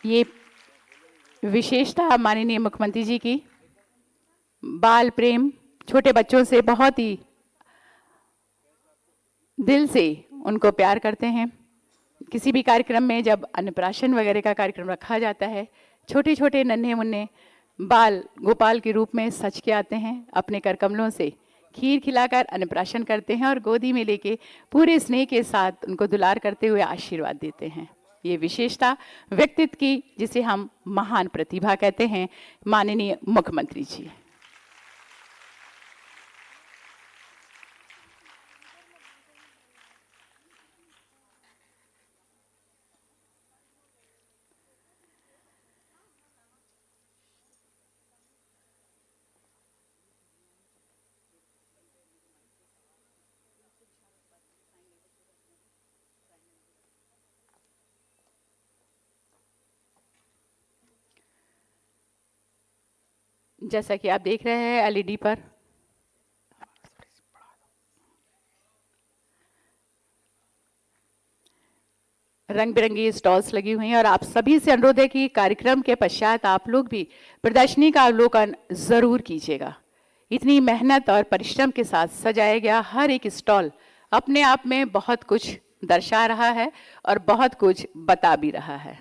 ये विशेषता माननीय मुख्यमंत्री जी की बाल प्रेम, छोटे बच्चों से बहुत ही दिल से उनको प्यार करते हैं। किसी भी कार्यक्रम में जब अन्नप्राशन वगैरह का कार्यक्रम रखा जाता है, छोटे छोटे नन्हे मुन्ने बाल गोपाल के रूप में सज के आते हैं, अपने कर कमलों से खीर खिलाकर अन्नप्राशन करते हैं और गोदी में लेके पूरे स्नेह के साथ उनको दुलार करते हुए आशीर्वाद देते हैं। ये विशेषता व्यक्तित्व की, जिसे हम महान प्रतिभा कहते हैं, माननीय मुख्यमंत्री जी। जैसा कि आप देख रहे हैं एलईडी पर, रंग बिरंगी स्टॉल्स लगी हुई हैं और आप सभी से अनुरोध है कि कार्यक्रम के पश्चात आप लोग भी प्रदर्शनी का अवलोकन जरूर कीजिएगा। इतनी मेहनत और परिश्रम के साथ सजाया गया हर एक स्टॉल अपने आप में बहुत कुछ दर्शा रहा है और बहुत कुछ बता भी रहा है।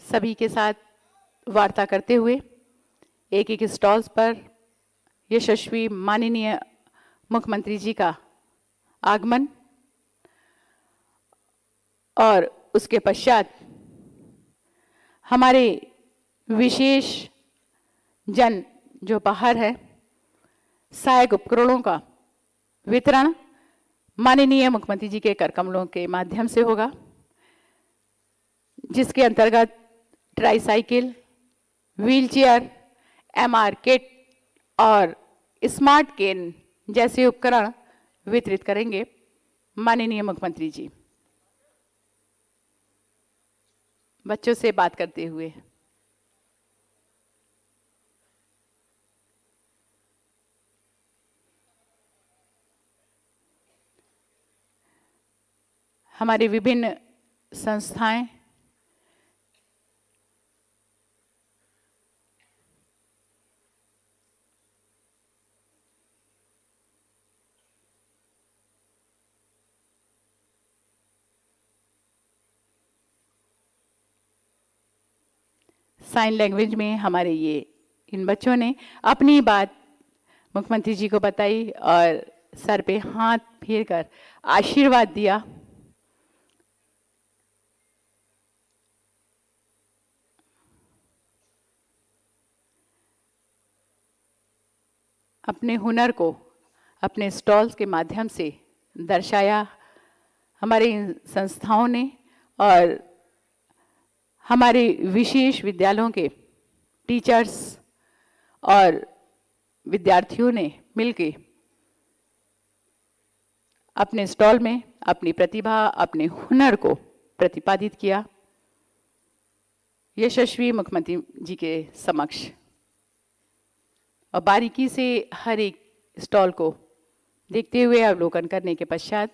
सभी के साथ वार्ता करते हुए एक एक स्टॉल्स पर यशस्वी माननीय मुख्यमंत्री जी का आगमन और उसके पश्चात हमारे विशेष जन जो बाहर है सहायक उपकरणों का वितरण माननीय मुख्यमंत्री जी के कर कमलों के माध्यम से होगा, जिसके अंतर्गत ट्राईसाइकिल, व्हीलचेयर, एमआर किट और स्मार्ट केन जैसे उपकरण वितरित करेंगे माननीय मुख्यमंत्री जी। बच्चों से बात करते हुए हमारी विभिन्न संस्थाएं साइन लैंग्वेज में हमारे इन बच्चों ने अपनी बात मुख्यमंत्री जी को बताई और सर पे हाथ फेर कर आशीर्वाद दिया। अपने हुनर को अपने स्टॉल्स के माध्यम से दर्शाया हमारे इन संस्थाओं ने और हमारे विशेष विद्यालयों के टीचर्स और विद्यार्थियों ने मिलकर अपने स्टॉल में अपनी प्रतिभा, अपने हुनर को प्रतिपादित किया यशस्वी मुख्यमंत्री जी के समक्ष। और बारीकी से हर एक स्टॉल को देखते हुए अवलोकन करने के पश्चात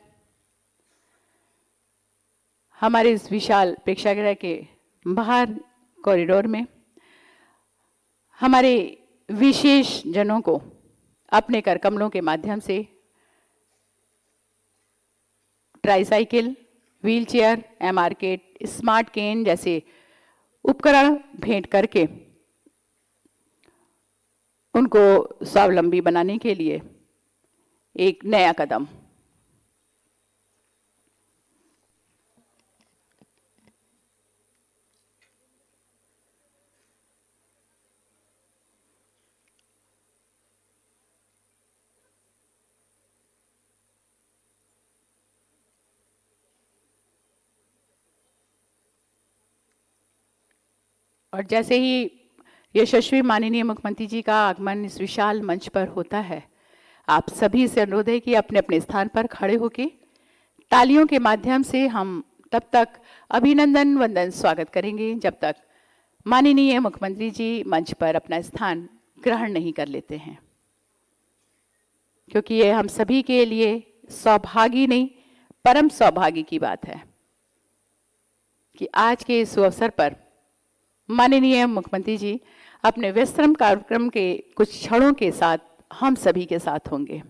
हमारे इस विशाल प्रेक्षागृह के बाहर कॉरिडोर में हमारे विशेष जनों को अपने कर कमलों के माध्यम से tricycle, wheelchair, MR kit, smart cane जैसे उपकरण भेंट करके उनको स्वावलंबी बनाने के लिए एक नया कदम। और जैसे ही यशस्वी माननीय मुख्यमंत्री जी का आगमन इस विशाल मंच पर होता है, आप सभी से अनुरोध है कि अपने अपने स्थान पर खड़े होकर तालियों के माध्यम से हम तब तक अभिनंदन वंदन स्वागत करेंगे जब तक माननीय मुख्यमंत्री जी मंच पर अपना स्थान ग्रहण नहीं कर लेते हैं, क्योंकि ये हम सभी के लिए सौभाग्य नहीं परम सौभाग्य की बात है कि आज के इस अवसर पर माननीय मुख्यमंत्री जी अपने विश्राम कार्यक्रम के कुछ क्षणों के साथ हम सभी के साथ होंगे।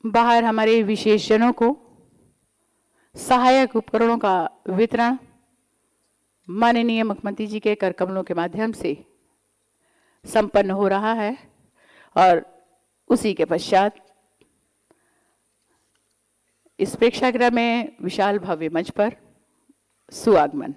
बाहर हमारे विशेषजनों को सहायक उपकरणों का वितरण माननीय मुख्यमंत्री जी के कर कमलों के माध्यम से संपन्न हो रहा है और उसी के पश्चात इस प्रेक्षागृह में विशाल भव्य मंच पर सुआगमन।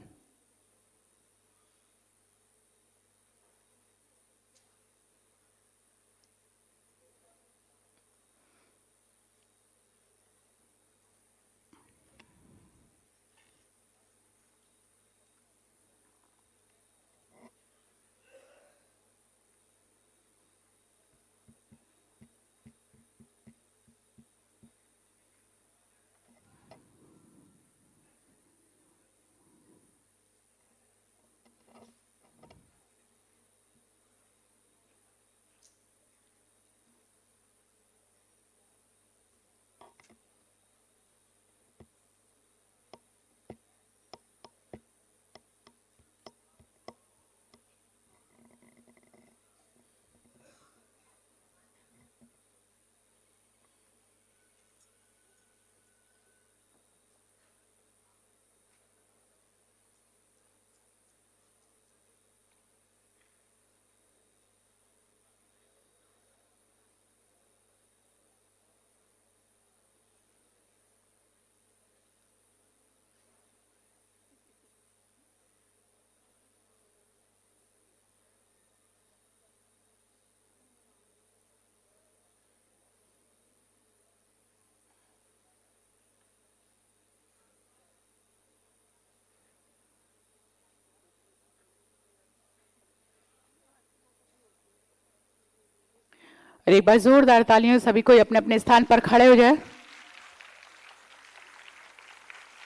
और एक बार जोरदार तालियों सभी कोई अपने अपने स्थान पर खड़े हो जाए।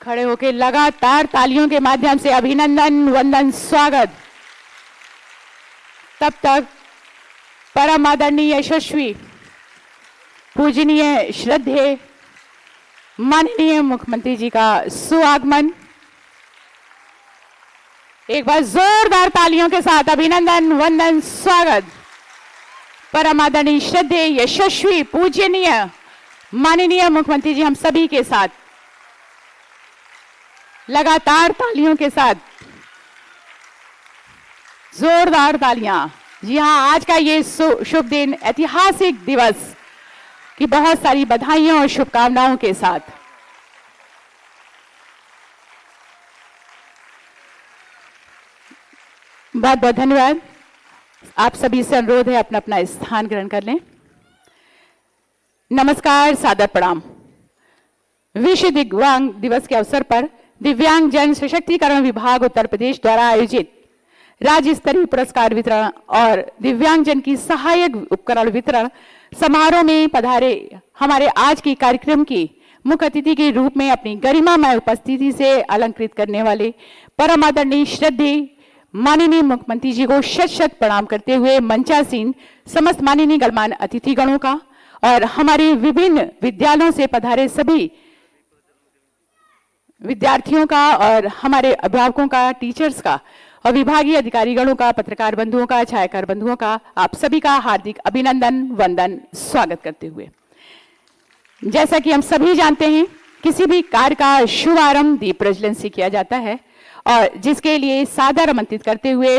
खड़े होकर लगातार तालियों के माध्यम से अभिनंदन, वंदन, स्वागत। तब तक परम आदरणीय यशस्वी पूजनीय श्रद्धेय माननीय मुख्यमंत्री जी का सुआगमन। एक बार जोरदार तालियों के साथ अभिनंदन, वंदन, स्वागत। परम आदरणीय श्रद्धेय यशस्वी पूजनीय माननीय मुख्यमंत्री जी हम सभी के साथ लगातार तालियों के साथ जोरदार तालियां। जी हां, आज का ये शुभ दिन, ऐतिहासिक दिवस की बहुत सारी बधाइयों और शुभकामनाओं के साथ बहुत बहुत धन्यवाद। आप सभी से अनुरोध है अपना अपना स्थान ग्रहण कर लें। नमस्कार, सादर प्रणाम। विश्व दिव्यांग दिवस के अवसर पर दिव्यांग जन सशक्तिकरण विभाग उत्तर प्रदेश द्वारा आयोजित राज्य स्तरीय पुरस्कार वितरण और दिव्यांगजन की सहायक उपकरण वितरण समारोह में पधारे हमारे आज के कार्यक्रम की मुख्य अतिथि के रूप में अपनी गरिमामय उपस्थिति से अलंकृत करने वाले परम आदरणीय श्रद्धेय माननीय मुख्यमंत्री जी को शत शत प्रणाम करते हुए मंचासीन समस्त माननीय गणमान्य अतिथिगणों का और हमारे विभिन्न विद्यालयों से पधारे सभी विद्यार्थियों का और हमारे अभिभावकों का, टीचर्स का और विभागीय अधिकारीगणों का, पत्रकार बंधुओं का, छायाकार बंधुओं का, आप सभी का हार्दिक अभिनंदन, वंदन, स्वागत करते हुए जैसा कि हम सभी जानते हैं किसी भी कार्य का शुभारंभ दीप प्रज्वलन से किया जाता है और जिसके लिए सादर आमंत्रित करते हुए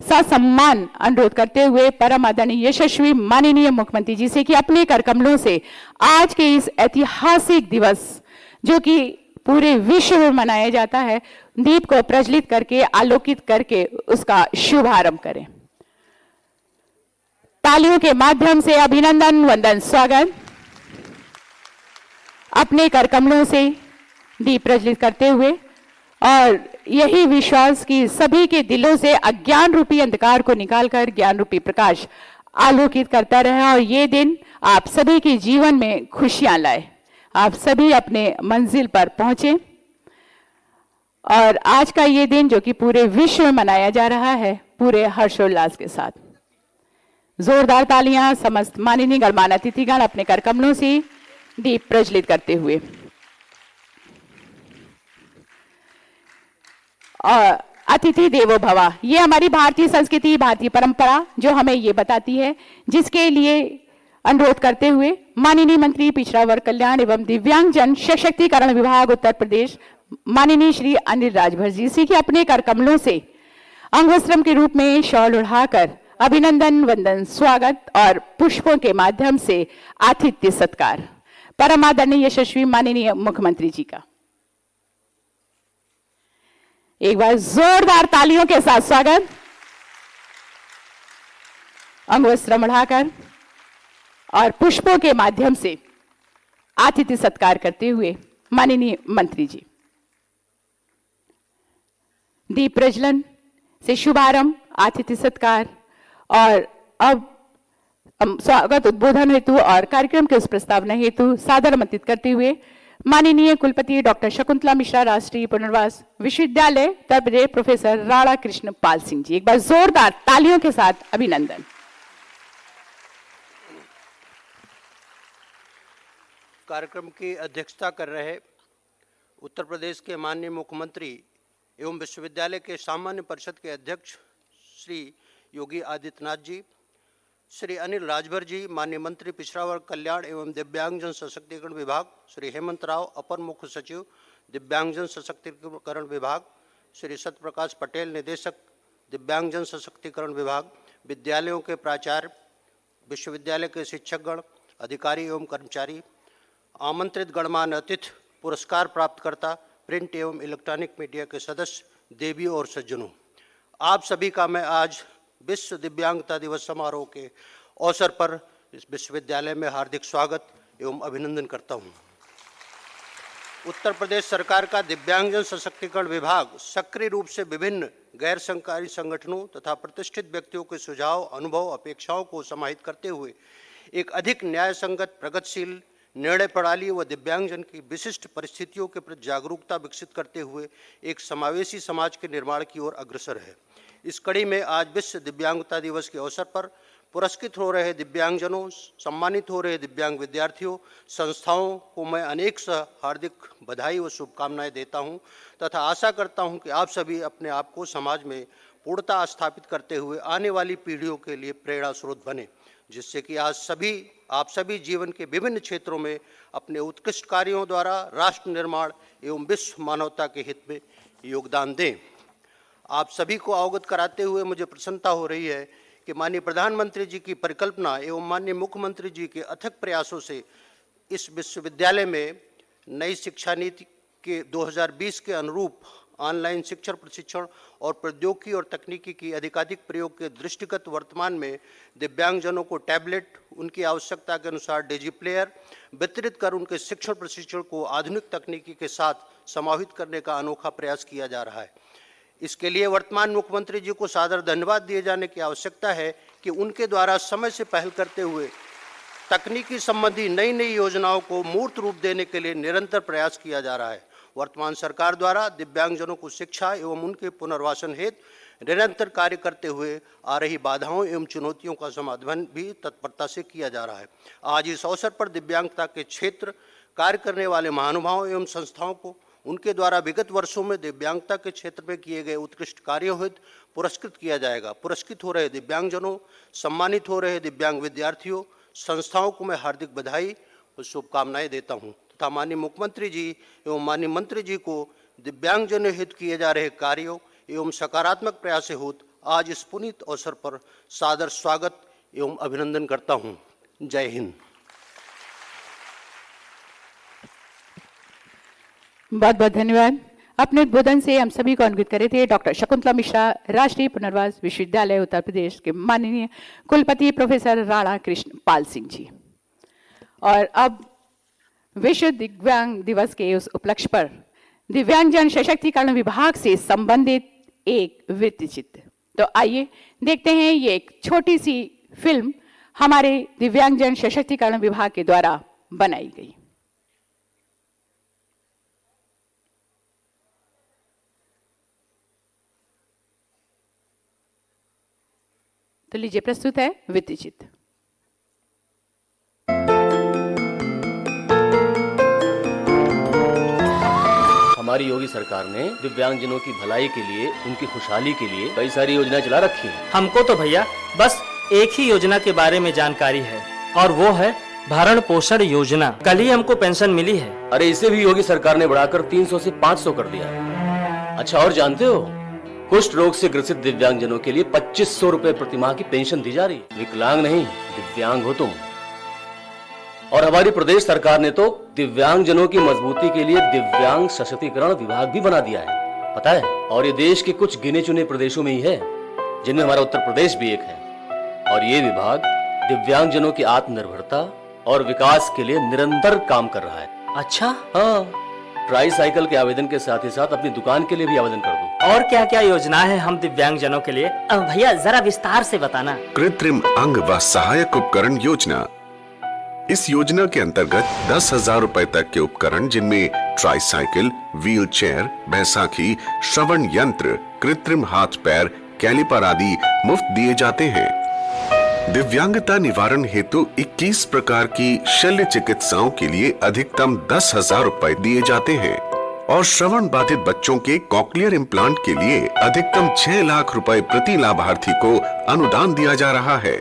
ससम्मान अनुरोध करते हुए परम आदरणीय यशस्वी माननीय मुख्यमंत्री जी से कि अपने कर कमलों से आज के इस ऐतिहासिक दिवस जो कि पूरे विश्व में मनाया जाता है, दीप को प्रज्वलित करके, आलोकित करके उसका शुभारंभ करें। तालियों के माध्यम से अभिनंदन, वंदन, स्वागत। अपने कर कमलों से दीप प्रज्वलित करते हुए और यही विश्वास कि सभी के दिलों से अज्ञान रूपी अंधकार को निकालकर ज्ञान रूपी प्रकाश आलोकित करता रहे और ये दिन आप सभी के जीवन में खुशियां लाए, आप सभी अपने मंजिल पर पहुंचे। और आज का ये दिन जो कि पूरे विश्व में मनाया जा रहा है पूरे हर्षोल्लास के साथ, जोरदार तालियां समस्त माननीय गणमान्य अतिथिगण अपने कर कमलों से दीप प्रज्वलित करते हुए। और अतिथि देवो भव, ये हमारी भारतीय संस्कृति, भारतीय परंपरा जो हमें ये बताती है, जिसके लिए अनुरोध करते हुए माननीय मंत्री पिछड़ा वर्ग कल्याण एवं दिव्यांगजन सशक्तिकरण विभाग उत्तर प्रदेश माननीय श्री अनिल राजभर जी के अपने कर कमलों से अंगवस्त्रम के रूप में शॉल उड़ाकर अभिनंदन, वंदन, स्वागत और पुष्पों के माध्यम से आतिथ्य सत्कार परम आदरणीय यशस्वी माननीय मुख्यमंत्री जी का एक बार जोरदार तालियों के साथ स्वागत। अंगवस्त्र बढ़ाकर और पुष्पों के माध्यम से आतिथ्य सत्कार करते हुए माननीय मंत्री जी, दीप प्रज्वलन से शुभारंभ, आतिथ्य सत्कार और अब स्वागत उद्बोधन हेतु और कार्यक्रम के उस प्रस्तावना हेतु सादर आमंत्रित करते हुए माननीय कुलपति डॉक्टर शकुंतला मिश्रा राष्ट्रीय पुनर्वास विश्वविद्यालय उत्तर प्रदेश प्रोफेसर राणा कृष्ण पाल सिंह जी, एक बार जोरदार तालियों के साथ अभिनंदन। कार्यक्रम की अध्यक्षता कर रहे उत्तर प्रदेश के माननीय मुख्यमंत्री एवं विश्वविद्यालय के सामान्य परिषद के अध्यक्ष श्री योगी आदित्यनाथ जी, श्री अनिल राजभर जी, माननीय मंत्री पिछड़ा वर्ग कल्याण एवं दिव्यांगजन सशक्तिकरण विभाग, श्री हेमंत राव अपर मुख्य सचिव दिव्यांगजन सशक्तिकरण विभाग, श्री सत्यप्रकाश पटेल निदेशक दिव्यांगजन सशक्तिकरण विभाग, विद्यालयों के प्राचार्य, विश्वविद्यालय के शिक्षकगण, अधिकारी एवं कर्मचारी, आमंत्रित गणमान्य अतिथि, पुरस्कार प्राप्तकर्ता, प्रिंट एवं इलेक्ट्रॉनिक मीडिया के सदस्य, देवियों और सज्जनों, आप सभी का मैं आज विश्व दिव्यांगता दिवस समारोह के अवसर पर इस विश्वविद्यालय में हार्दिक स्वागत एवं अभिनंदन करता हूं। उत्तर प्रदेश सरकार का दिव्यांगजन सशक्तिकरण विभाग सक्रिय रूप से विभिन्न गैर सरकारी संगठनों तथा प्रतिष्ठित व्यक्तियों के सुझाव, अनुभव, अपेक्षाओं को समाहित करते हुए एक अधिक न्याय संगत, प्रगतिशील निर्णय प्रणाली व दिव्यांगजन की विशिष्ट परिस्थितियों के प्रति जागरूकता विकसित करते हुए एक समावेशी समाज के निर्माण की ओर अग्रसर है। इस कड़ी में आज विश्व दिव्यांगता दिवस के अवसर पर पुरस्कृत हो रहे दिव्यांगजनों, सम्मानित हो रहे दिव्यांग विद्यार्थियों, संस्थाओं को मैं अनेक हार्दिक बधाई व शुभकामनाएं देता हूं तथा आशा करता हूं कि आप सभी अपने आप को समाज में पूर्णता स्थापित करते हुए आने वाली पीढ़ियों के लिए प्रेरणा स्रोत बने, जिससे कि आज आप सभी जीवन के विभिन्न क्षेत्रों में अपने उत्कृष्ट कार्यों द्वारा राष्ट्र निर्माण एवं विश्व मानवता के हित में योगदान दें। आप सभी को अवगत कराते हुए मुझे प्रसन्नता हो रही है कि माननीय प्रधानमंत्री जी की परिकल्पना एवं माननीय मुख्यमंत्री जी के अथक प्रयासों से इस विश्वविद्यालय में नई शिक्षा नीति के 2020 के अनुरूप ऑनलाइन शिक्षण प्रशिक्षण और प्रौद्योगिकी और तकनीकी की अधिकाधिक प्रयोग के दृष्टिगत वर्तमान में दिव्यांगजनों को टैबलेट, उनकी आवश्यकता के अनुसार डिजी प्लेयर वितरित कर उनके शिक्षण प्रशिक्षण को आधुनिक तकनीकी के साथ समाहित करने का अनोखा प्रयास किया जा रहा है। इसके लिए वर्तमान मुख्यमंत्री जी को सादर धन्यवाद दिए जाने की आवश्यकता है कि उनके द्वारा समय से पहल करते हुए तकनीकी संबंधी नई नई योजनाओं को मूर्त रूप देने के लिए निरंतर प्रयास किया जा रहा है। वर्तमान सरकार द्वारा दिव्यांगजनों को शिक्षा एवं उनके पुनर्वासन हेतु निरंतर कार्य करते हुए आ रही बाधाओं एवं चुनौतियों का समाधान भी तत्परता से किया जा रहा है। आज इस अवसर पर दिव्यांगता के क्षेत्र कार्य करने वाले महानुभावों एवं संस्थाओं को उनके द्वारा विगत वर्षों में दिव्यांगता के क्षेत्र में किए गए उत्कृष्ट कार्यों हेतु पुरस्कृत किया जाएगा। पुरस्कृत हो रहे दिव्यांगजनों, सम्मानित हो रहे दिव्यांग विद्यार्थियों, संस्थाओं को मैं हार्दिक बधाई और शुभकामनाएं देता हूं तथा माननीय मुख्यमंत्री जी एवं माननीय मंत्री जी को दिव्यांगजनों हित किए जा रहे कार्यों एवं सकारात्मक प्रयास हेतु आज इस पुनीत अवसर पर सादर स्वागत एवं अभिनंदन करता हूं। जय हिंद। बहुत बहुत धन्यवाद। अपने उद्बोधन से हम सभी को अनुगत करे थे डॉक्टर शकुंतला मिश्रा राष्ट्रीय पुनर्वास विश्वविद्यालय उत्तर प्रदेश के माननीय कुलपति प्रोफेसर राणा कृष्ण पाल सिंह जी। और अब विश्व दिव्यांग दिवस के उस उपलक्ष्य पर दिव्यांगजन सशक्तिकरण विभाग से संबंधित एक वृत्त चित्र। तो आइए देखते हैं ये एक छोटी सी फिल्म हमारे दिव्यांगजन सशक्तिकरण विभाग के द्वारा बनाई गई। तो लीजिए, प्रस्तुत है वृत्त चित्र। हमारी योगी सरकार ने दिव्यांगजनों की भलाई के लिए, उनकी खुशहाली के लिए कई सारी योजना चला रखी है। हमको तो भैया बस एक ही योजना के बारे में जानकारी है और वो है भरण पोषण योजना। कल ही हमको पेंशन मिली है। अरे इसे भी योगी सरकार ने बढ़ाकर 300 से 500 कर दिया है। अच्छा, और जानते हो, कुष्ठ रोग से ग्रसित दिव्यांगजनों के लिए 2500 रुपए प्रतिमाह की पेंशन दी जा रही। विकलांग नहीं, दिव्यांग हो तुम। और हमारी प्रदेश सरकार ने तो दिव्यांगजनों की मजबूती के लिए दिव्यांग सशक्तिकरण विभाग भी बना दिया है, पता है। और ये देश के कुछ गिने चुने प्रदेशों में ही है, जिनमें हमारा उत्तर प्रदेश भी एक है। और ये विभाग दिव्यांगजनों की आत्मनिर्भरता और विकास के लिए निरंतर काम कर रहा है। अच्छा, हाँ, ट्राई साइकिल के आवेदन के साथ ही साथ अपनी दुकान के लिए भी आवेदन कर दो। और क्या क्या योजना है हम दिव्यांगजनों के लिए? भैया जरा विस्तार से बताना। कृत्रिम अंग व सहायक उपकरण योजना। इस योजना के अंतर्गत 10,000 रुपए तक के उपकरण, जिनमें ट्राई साइकिल, व्हील चेयर, बैसाखी, श्रवण यंत्र, कृत्रिम हाथ पैर, कैलिपर आदि मुफ्त दिए जाते हैं। दिव्यांगता निवारण हेतु 21 प्रकार की शल्य चिकित्साओं के लिए अधिकतम 10,000 रुपए दिए जाते हैं और श्रवण बाधित बच्चों के कॉक्लियर इम्प्लांट के लिए अधिकतम 6 लाख रुपए प्रति लाभार्थी को अनुदान दिया जा रहा है।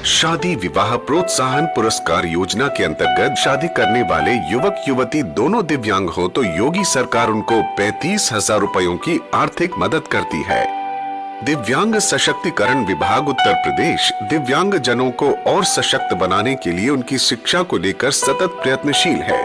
शादी विवाह प्रोत्साहन पुरस्कार योजना के अंतर्गत शादी करने वाले युवक युवती दोनों दिव्यांग हो तो योगी सरकार उनको 35,000 रुपयों की आर्थिक मदद करती है। दिव्यांग सशक्तिकरण विभाग उत्तर प्रदेश दिव्यांग जनों को और सशक्त बनाने के लिए उनकी शिक्षा को लेकर सतत प्रयत्नशील है।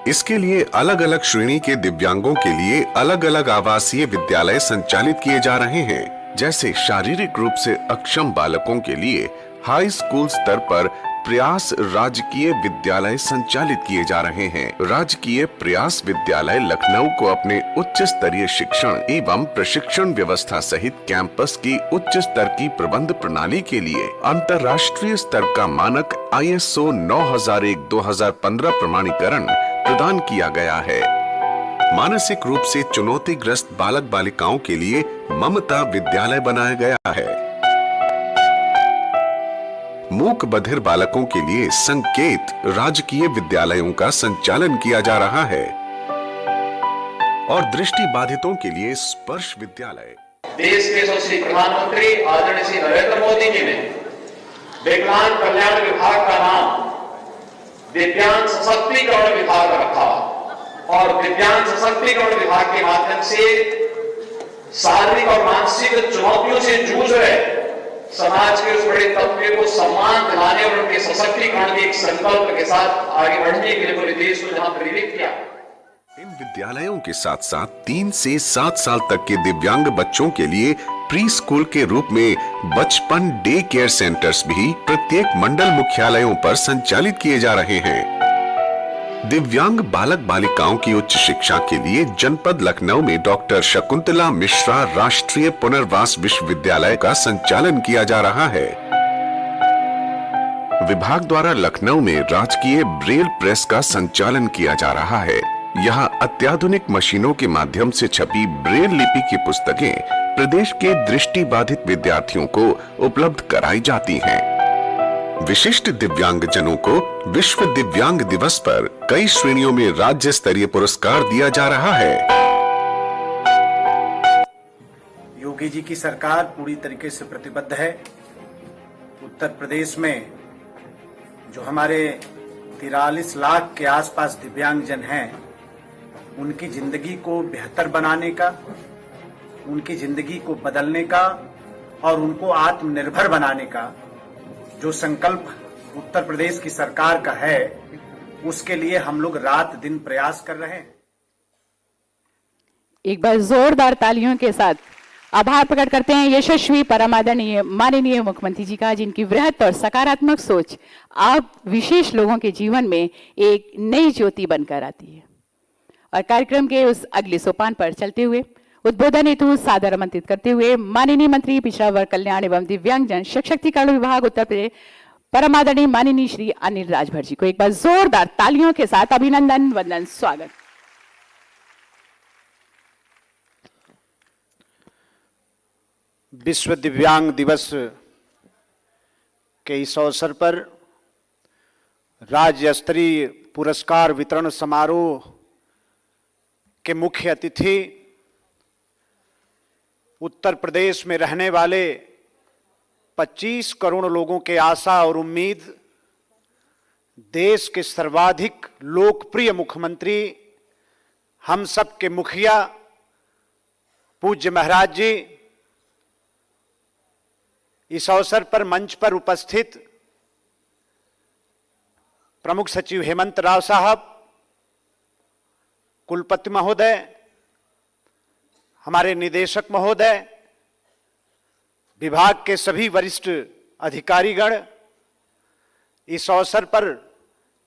इसके लिए अलग अलग श्रेणी के दिव्यांगों के लिए अलग अलग आवासीय विद्यालय संचालित किए जा रहे हैं। जैसे शारीरिक रूप से अक्षम बालकों के लिए हाई स्कूल स्तर पर प्रयास राजकीय विद्यालय संचालित किए जा रहे हैं। राजकीय प्रयास विद्यालय लखनऊ को अपने उच्च स्तरीय शिक्षण एवं प्रशिक्षण व्यवस्था सहित कैंपस की उच्च स्तर की प्रबंध प्रणाली के लिए अंतर्राष्ट्रीय स्तर का मानक ISO 9001-2015 प्रमाणीकरण प्रदान किया गया है। मानसिक रूप से चुनौतीग्रस्त बालक बालिकाओं के लिए ममता विद्यालय बनाया गया है। मूक बधिर बालकों के लिए संकेत राजकीय विद्यालयों का संचालन किया जा रहा है और दृष्टि बाधितों के लिए स्पर्श विद्यालय। देश के यशस्वी प्रधानमंत्री आदरणीय श्री नरेंद्र मोदी जी ने विकलांग कल्याण विभाग का नाम दिव्यांग सशक्तिकरण विभाग रखा और दिव्यांग सशक्तिकरण विभाग के माध्यम से शारीरिक और मानसिक चुनौतियों से जूझ रहे समाज के उस बड़े तबके को सम्मान दिलाने और उनके सशक्तिकरण के एक संकल्प के साथ आगे बढ़ने के लिए पूरे देश को जहां प्रेरित किया। इन विद्यालयों के साथ साथ 3 से 7 साल तक के दिव्यांग बच्चों के लिए प्री स्कूल के रूप में बचपन डे केयर सेंटर्स भी प्रत्येक मंडल मुख्यालयों पर संचालित किए जा रहे हैं। दिव्यांग बालक बालिकाओं की उच्च शिक्षा के लिए जनपद लखनऊ में डॉक्टर शकुंतला मिश्रा राष्ट्रीय पुनर्वास विश्वविद्यालय का संचालन किया जा रहा है। विभाग द्वारा लखनऊ में राजकीय ब्रेल प्रेस का संचालन किया जा रहा है। यहाँ अत्याधुनिक मशीनों के माध्यम से छपी ब्रेल लिपि की पुस्तकें प्रदेश के दृष्टि बाधित विद्यार्थियों को उपलब्ध कराई जाती हैं। विशिष्ट दिव्यांग जनों को विश्व दिव्यांग दिवस पर कई श्रेणियों में राज्य स्तरीय पुरस्कार दिया जा रहा है। योगी जी की सरकार पूरी तरीके से प्रतिबद्ध है। उत्तर प्रदेश में जो हमारे 43 लाख के आसपास दिव्यांगजन हैं, उनकी जिंदगी को बेहतर बनाने का, उनकी जिंदगी को बदलने का और उनको आत्मनिर्भर बनाने का जो संकल्प उत्तर प्रदेश की सरकार का है, उसके लिए हम लोग रात दिन प्रयास कर रहे हैं। एक बार जोरदार तालियों के साथ आभार प्रकट करते हैं यशस्वी परम आदरणीय माननीय मुख्यमंत्री जी का, जिनकी वृहत और सकारात्मक सोच आप विशेष लोगों के जीवन में एक नई ज्योति बनकर आती है। और कार्यक्रम के उस अगले सोपान पर चलते हुए उद्बोधन हेतु सादर आमंत्रित करते हुए माननीय मंत्री पिछड़ा वर्ग कल्याण एवं दिव्यांगजन सशक्तिकरण विभाग उत्तर प्रदेश परमादरणीय माननीय श्री अनिल राजभर जी को एक बार जोरदार तालियों के साथ अभिनंदन वंदन स्वागत। विश्व दिव्यांग दिवस के इस अवसर पर राज्य स्तरीय पुरस्कार वितरण समारोह के मुख्य अतिथि उत्तर प्रदेश में रहने वाले 25 करोड़ लोगों के आशा और उम्मीद, देश के सर्वाधिक लोकप्रिय मुख्यमंत्री, हम सब के मुखिया पूज्य महाराज जी, इस अवसर पर मंच पर उपस्थित प्रमुख सचिव हेमंत राव साहब, कुलपति महोदय, हमारे निदेशक महोदय, विभाग के सभी वरिष्ठ अधिकारीगण, इस अवसर पर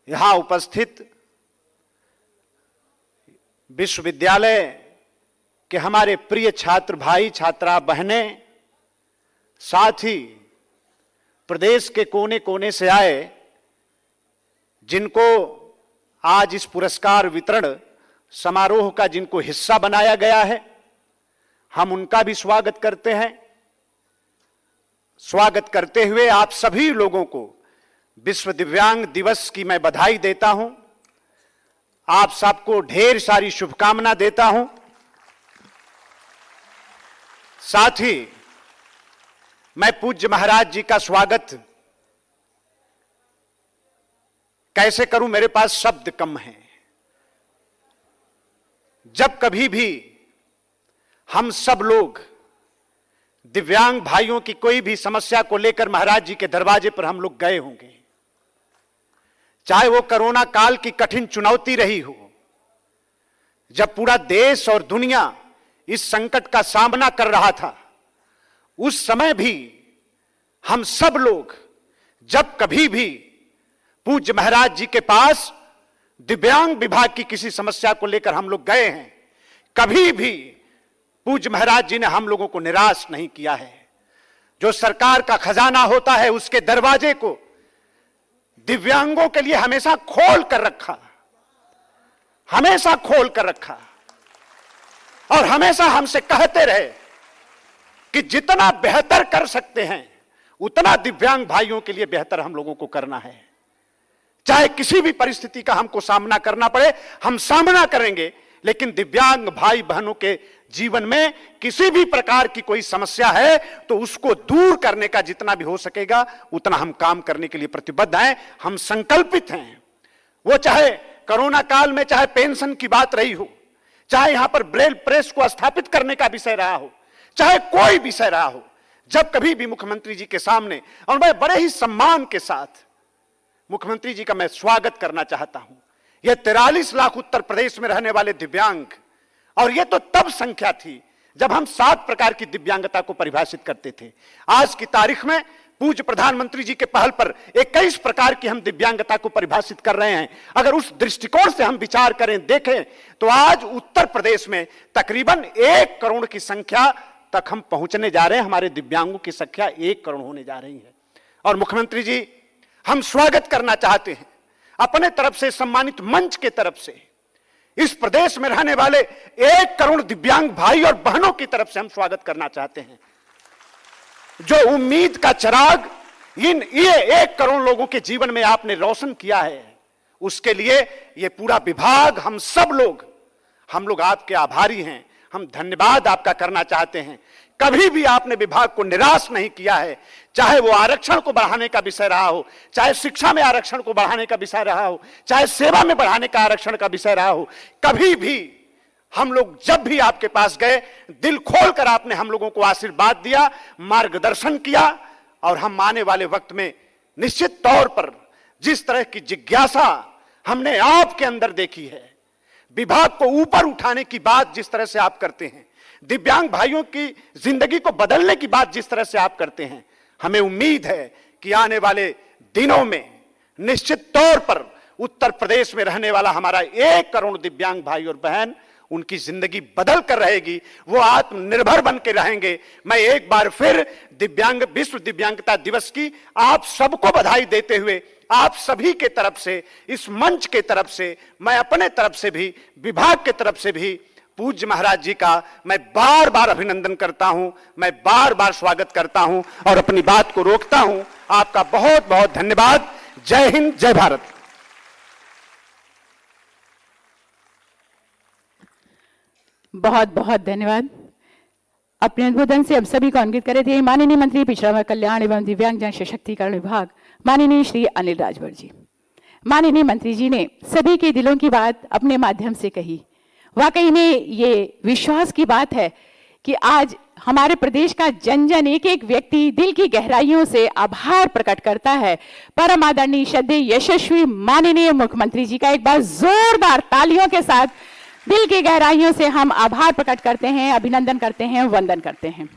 यहां उपस्थित विश्वविद्यालय के हमारे प्रिय छात्र भाई छात्रा बहनें, साथ ही प्रदेश के कोने कोने से आए जिनको आज इस पुरस्कार वितरण समारोह का जिनको हिस्सा बनाया गया है, हम उनका भी स्वागत करते हैं। स्वागत करते हुए आप सभी लोगों को विश्व दिव्यांग दिवस की मैं बधाई देता हूं। आप सबको ढेर सारी शुभकामना देता हूं। साथ ही मैं पूज्य महाराज जी का स्वागत कैसे करूं, मेरे पास शब्द कम हैं। जब कभी भी हम सब लोग दिव्यांग भाइयों की कोई भी समस्या को लेकर महाराज जी के दरवाजे पर हम लोग गए होंगे, चाहे वो कोरोना काल की कठिन चुनौती रही हो, जब पूरा देश और दुनिया इस संकट का सामना कर रहा था, उस समय भी हम सब लोग जब कभी भी पूज्य महाराज जी के पास दिव्यांग विभाग की किसी समस्या को लेकर हम लोग गए हैं, कभी भी पूज्य महाराज जी ने हम लोगों को निराश नहीं किया है। जो सरकार का खजाना होता है उसके दरवाजे को दिव्यांगों के लिए हमेशा खोल कर रखा, हमेशा खोल कर रखा, और हमेशा हमसे कहते रहे कि जितना बेहतर कर सकते हैं उतना दिव्यांग भाइयों के लिए बेहतर हम लोगों को करना है। चाहे किसी भी परिस्थिति का हमको सामना करना पड़े, हम सामना करेंगे, लेकिन दिव्यांग भाई बहनों के जीवन में किसी भी प्रकार की कोई समस्या है तो उसको दूर करने का जितना भी हो सकेगा उतना हम काम करने के लिए प्रतिबद्ध हैं, हम संकल्पित हैं। वो चाहे कोरोना काल में चाहे पेंशन की बात रही हो, चाहे यहां पर ब्रेल प्रेस को स्थापित करने का विषय रहा हो, चाहे कोई विषय रहा हो, जब कभी भी मुख्यमंत्री जी के सामने, और मैं बड़े ही सम्मान के साथ मुख्यमंत्री जी का मैं स्वागत करना चाहता हूं। यह 43 लाख उत्तर प्रदेश में रहने वाले दिव्यांग, और यह तो तब संख्या थी जब हम 7 प्रकार की दिव्यांगता को परिभाषित करते थे। आज की तारीख में पूज्य प्रधानमंत्री जी के पहल पर 21 प्रकार की हम दिव्यांगता को परिभाषित कर रहे हैं। अगर उस दृष्टिकोण से हम विचार करें, देखें, तो आज उत्तर प्रदेश में तकरीबन 1 करोड़ की संख्या तक हम पहुंचने जा रहे हैं। हमारे दिव्यांगों की संख्या 1 करोड़ होने जा रही है। और मुख्यमंत्री जी, हम स्वागत करना चाहते हैं अपने तरफ से, सम्मानित मंच के तरफ से, इस प्रदेश में रहने वाले 1 करोड़ दिव्यांग भाई और बहनों की तरफ से हम स्वागत करना चाहते हैं। जो उम्मीद का चिराग ये 1 करोड़ लोगों के जीवन में आपने रोशन किया है, उसके लिए ये पूरा विभाग, हम लोग आपके आभारी हैं। हम धन्यवाद आपका करना चाहते हैं। कभी भी आपने विभाग को निराश नहीं किया है, चाहे वो आरक्षण को बढ़ाने का विषय रहा हो, चाहे शिक्षा में आरक्षण को बढ़ाने का विषय रहा हो, चाहे सेवा में बढ़ाने का आरक्षण का विषय रहा हो। कभी भी हम लोग जब भी आपके पास गए, दिल खोलकर आपने हम लोगों को आशीर्वाद दिया, मार्गदर्शन किया, और हम आने वाले वक्त में निश्चित तौर पर जिस तरह की जिज्ञासा हमने आपके अंदर देखी है, विभाग को ऊपर उठाने की बात जिस तरह से आप करते हैं, दिव्यांग भाइयों की जिंदगी को बदलने की बात जिस तरह से आप करते हैं, हमें उम्मीद है कि आने वाले दिनों में निश्चित तौर पर उत्तर प्रदेश में रहने वाला हमारा 1 करोड़ दिव्यांग भाई और बहन, उनकी जिंदगी बदल कर रहेगी, वो आत्मनिर्भर बन के रहेंगे। मैं एक बार फिर विश्व दिव्यांगता दिवस की आप सबको बधाई देते हुए आप सभी के तरफ से, इस मंच के तरफ से, मैं अपने तरफ से भी, विभाग के तरफ से भी पूज्य महाराज जी का मैं बार बार अभिनंदन करता हूं, मैं बार बार स्वागत करता हूं और अपनी बात को रोकता हूं। आपका बहुत बहुत धन्यवाद। जय हिंद, जय भारत। बहुत बहुत धन्यवाद। अपने उद्बोधन से हम सभी को अंकित करे थे माननीय मंत्री पिछड़ा वर्ग कल्याण एवं दिव्यांगजन सशक्तिकरण विभाग माननीय श्री अनिल राजभर जी। माननीय मंत्री जी ने सभी के दिलों की बात अपने माध्यम से कही। वाकई में ये विश्वास की बात है कि आज हमारे प्रदेश का जन जन, एक एक व्यक्ति दिल की गहराइयों से आभार प्रकट करता है परम आदरणीय श्रद्धेय यशस्वी माननीय मुख्यमंत्री जी का। एक बार जोरदार तालियों के साथ दिल की गहराइयों से हम आभार प्रकट करते हैं, अभिनंदन करते हैं, वंदन करते हैं।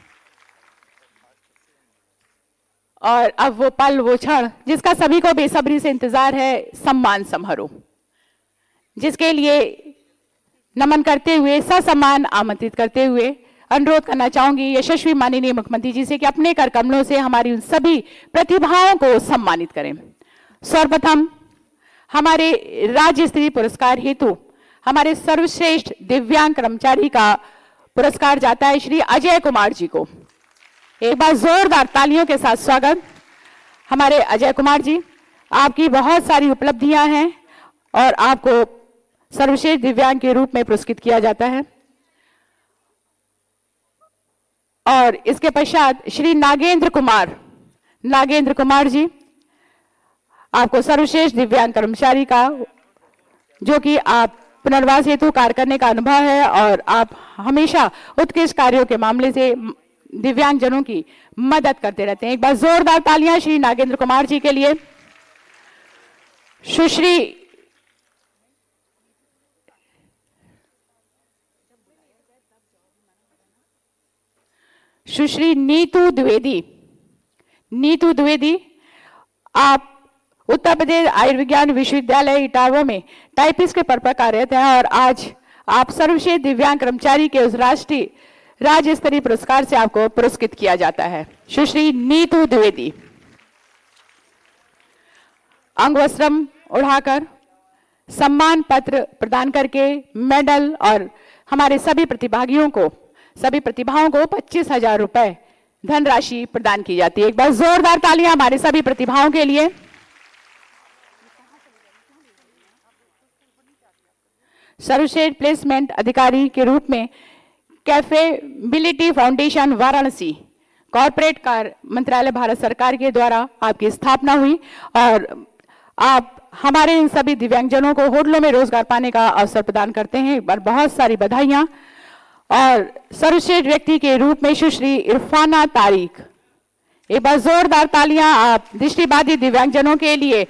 और अब वो पल, वो क्षण जिसका सभी को बेसब्री से इंतजार है, सम्मान समारोह, जिसके लिए नमन करते हुए, ससम्मान आमंत्रित करते हुए अनुरोध करना चाहूंगी यशस्वी माननीय मुख्यमंत्री जी से कि अपने कर कमलों से हमारी उन सभी प्रतिभाओं को सम्मानित करें। सर्वप्रथम हमारे राज्य स्तरीय पुरस्कार हेतु हमारे सर्वश्रेष्ठ दिव्यांग कर्मचारी का पुरस्कार जाता है श्री अजय कुमार जी को। एक बार जोरदार तालियों के साथ स्वागत। हमारे अजय कुमार जी, आपकी बहुत सारी उपलब्धियां हैं और आपको सर्वश्रेष्ठ दिव्यांग के रूप में पुरस्कृत किया जाता है। और इसके पश्चात श्री नागेंद्र कुमार जी, आपको सर्वश्रेष्ठ दिव्यांग कर्मचारी का, जो कि आप पुनर्वास हेतु कार्य करने का अनुभव है और आप हमेशा उत्कृष्ट कार्यों के मामले से दिव्यांगजनों की मदद करते रहते हैं। एक बार जोरदार तालियां श्री नागेंद्र कुमार जी के लिए। सुश्री नीतू द्विवेदी, आप उत्तर प्रदेश आयुर्विज्ञान विश्वविद्यालय इटावा में टाइपिस्ट के पद पर कार्यरत हैं और आज आप सर्वश्रेष्ठ दिव्यांग कर्मचारी के उस राष्ट्रीय राज्य स्तरीय पुरस्कार से आपको पुरस्कृत किया जाता है। सुश्री नीतू द्विवेदी अंग वस्त्रम उड़ाकर, सम्मान पत्र प्रदान करके मेडल और हमारे सभी प्रतिभागियों को, सभी प्रतिभाओं को 25,000 रुपए धनराशि प्रदान की जाती है। एक बार जोरदार तालियां हमारे सभी प्रतिभाओं के लिए। सर्वश्रेष्ठ प्लेसमेंट अधिकारी के रूप में कैफेबिलिटी फाउंडेशन वाराणसी कॉर्पोरेट कार्य मंत्रालय भारत सरकार के द्वारा आपकी स्थापना हुई और आप हमारे इन सभी दिव्यांगजनों को होटलों में रोजगार पाने का अवसर प्रदान करते हैं। एक बार बहुत सारी बधाइयां। और सर्वश्रेष्ठ व्यक्ति के रूप में सुश्री इरफाना तारिक, एक बार जोरदार तालियां। आप दृष्टिबाधित दिव्यांगजनों के लिए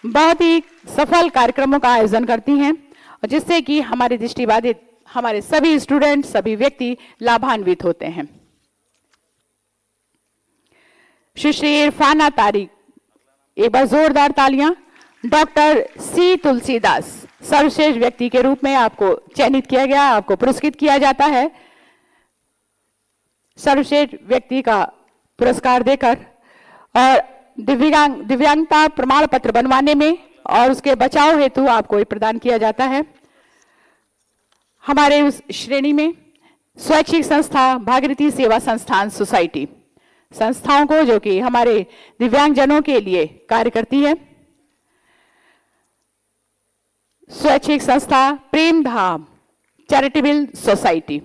बहुत ही सफल कार्यक्रमों का आयोजन करती हैं और जिससे कि हमारे दृष्टिबाधित, हमारे सभी स्टूडेंट, सभी व्यक्ति लाभान्वित होते हैं। सुश्री इरफाना तारिक, एक बार जोरदार तालियां। डॉक्टर सी तुलसीदास, सर्वश्रेष्ठ व्यक्ति के रूप में आपको चयनित किया गया, आपको पुरस्कृत किया जाता है। सर्वश्रेष्ठ व्यक्ति का पुरस्कार देकर और दिव्यांगता प्रमाण पत्र बनवाने में और उसके बचाव हेतु आपको प्रदान किया जाता है। हमारे उस श्रेणी में स्वैच्छिक संस्था भागीरथी सेवा संस्थान सोसाइटी, संस्थाओं को जो कि हमारे दिव्यांगजनों के लिए कार्य करती है। स्वैच्छिक संस्था Premdham charitable society,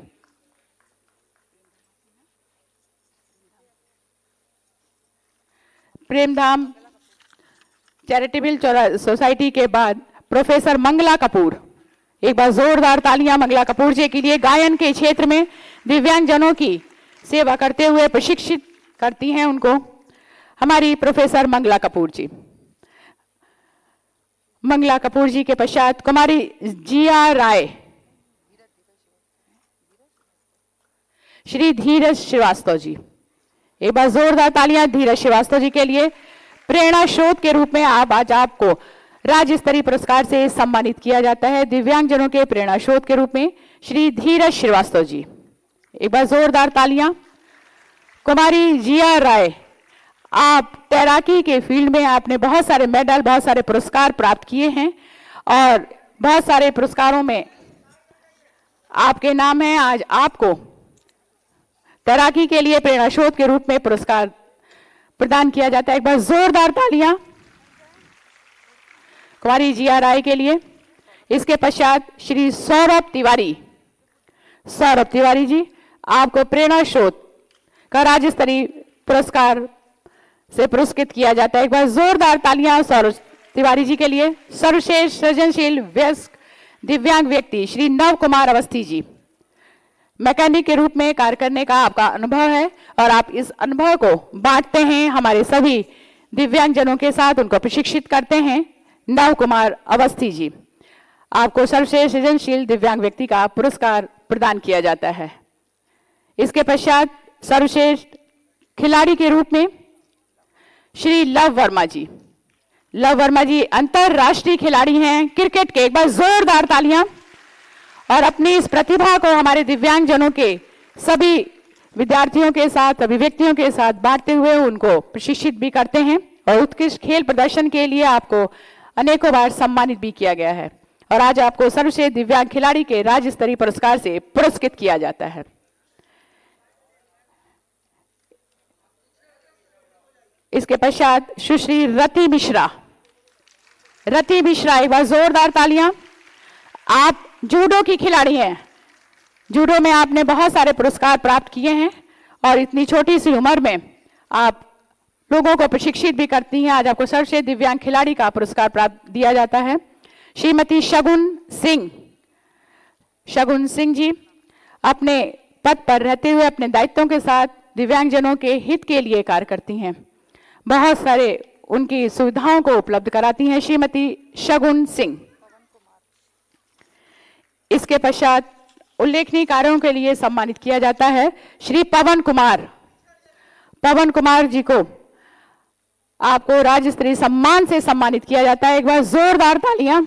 Premdham charitable society के बाद प्रोफेसर मंगला कपूर, एक बार जोरदार तालियां मंगला कपूर जी के लिए। गायन के क्षेत्र में दिव्यांगजनों की सेवा करते हुए प्रशिक्षित करती हैं उनको हमारी प्रोफेसर मंगला कपूर जी। मंगला कपूर जी के पश्चात कुमारी जिया राय, श्री धीरज श्रीवास्तव जी, एक बार जोरदार तालियां धीरज श्रीवास्तव जी के लिए। प्रेरणा स्रोत के रूप में आप आज आपको राज्य स्तरीय पुरस्कार से सम्मानित किया जाता है दिव्यांगजनों के प्रेरणा स्रोत के रूप में श्री धीरज श्रीवास्तव जी। एक बार जोरदार तालियां। कुमारी जिया राय, आप तैराकी के फील्ड में आपने बहुत सारे मेडल, बहुत सारे पुरस्कार प्राप्त किए हैं और बहुत सारे पुरस्कारों में आपके नाम है। आज आपको तैराकी के लिए प्रेरणा स्रोत के रूप में पुरस्कार प्रदान किया जाता है। एक बार जोरदार तालियां कुमारी जिया राय के लिए। इसके पश्चात श्री सौरभ तिवारी, सौरभ तिवारी जी, आपको प्रेरणा स्रोत का राज्य स्तरीय पुरस्कार से पुरस्कृत किया जाता है। एक बार जोरदार तालियां सौरभ तिवारी जी के लिए। सर्वश्रेष्ठ सृजनशील वयस्क दिव्यांग व्यक्ति श्री नव कुमार अवस्थी जी, मैकेनिक के रूप में कार्य करने का आपका अनुभव है और आप इस अनुभव को बांटते हैं हमारे सभी दिव्यांगजनों के साथ, उनको प्रशिक्षित करते हैं। नव कुमार अवस्थी जी, आपको सर्वश्रेष्ठ सृजनशील दिव्यांग व्यक्ति का पुरस्कार प्रदान किया जाता है। इसके पश्चात सर्वश्रेष्ठ खिलाड़ी के रूप में श्री लव वर्मा जी, लव वर्मा जी अंतरराष्ट्रीय खिलाड़ी हैं क्रिकेट के। एक बार जोरदार तालियां। और अपनी इस प्रतिभा को हमारे दिव्यांगजनों के सभी विद्यार्थियों के साथ, सभी व्यक्तियों के साथ बांटते हुए उनको प्रशिक्षित भी करते हैं और उत्कृष्ट खेल प्रदर्शन के लिए आपको अनेकों बार सम्मानित भी किया गया है और आज आपको सर्वश्रेष्ठ दिव्यांग खिलाड़ी के राज्य स्तरीय पुरस्कार से पुरस्कृत किया जाता है। इसके पश्चात सुश्री रति मिश्रा, रति मिश्रा, एक बार जोरदार तालियां। आप जूडो की खिलाड़ी हैं, जूडो में आपने बहुत सारे पुरस्कार प्राप्त किए हैं और इतनी छोटी सी उम्र में आप लोगों को प्रशिक्षित भी करती हैं। आज आपको सर्वश्रेष्ठ दिव्यांग खिलाड़ी का पुरस्कार प्राप्त दिया जाता है। श्रीमती शगुन सिंह, शगुन सिंह जी अपने पद पर रहते हुए अपने दायित्वों के साथ दिव्यांगजनों के हित के लिए कार्य करती हैं, बहुत सारे उनकी सुविधाओं को उपलब्ध कराती हैं श्रीमती शगुन सिंह। इसके पश्चात उल्लेखनीय कार्यों के लिए सम्मानित किया जाता है श्री पवन कुमार, पवन कुमार जी को आपको राज्य स्तरीय सम्मान से सम्मानित किया जाता है। एक बार जोरदार तालियां।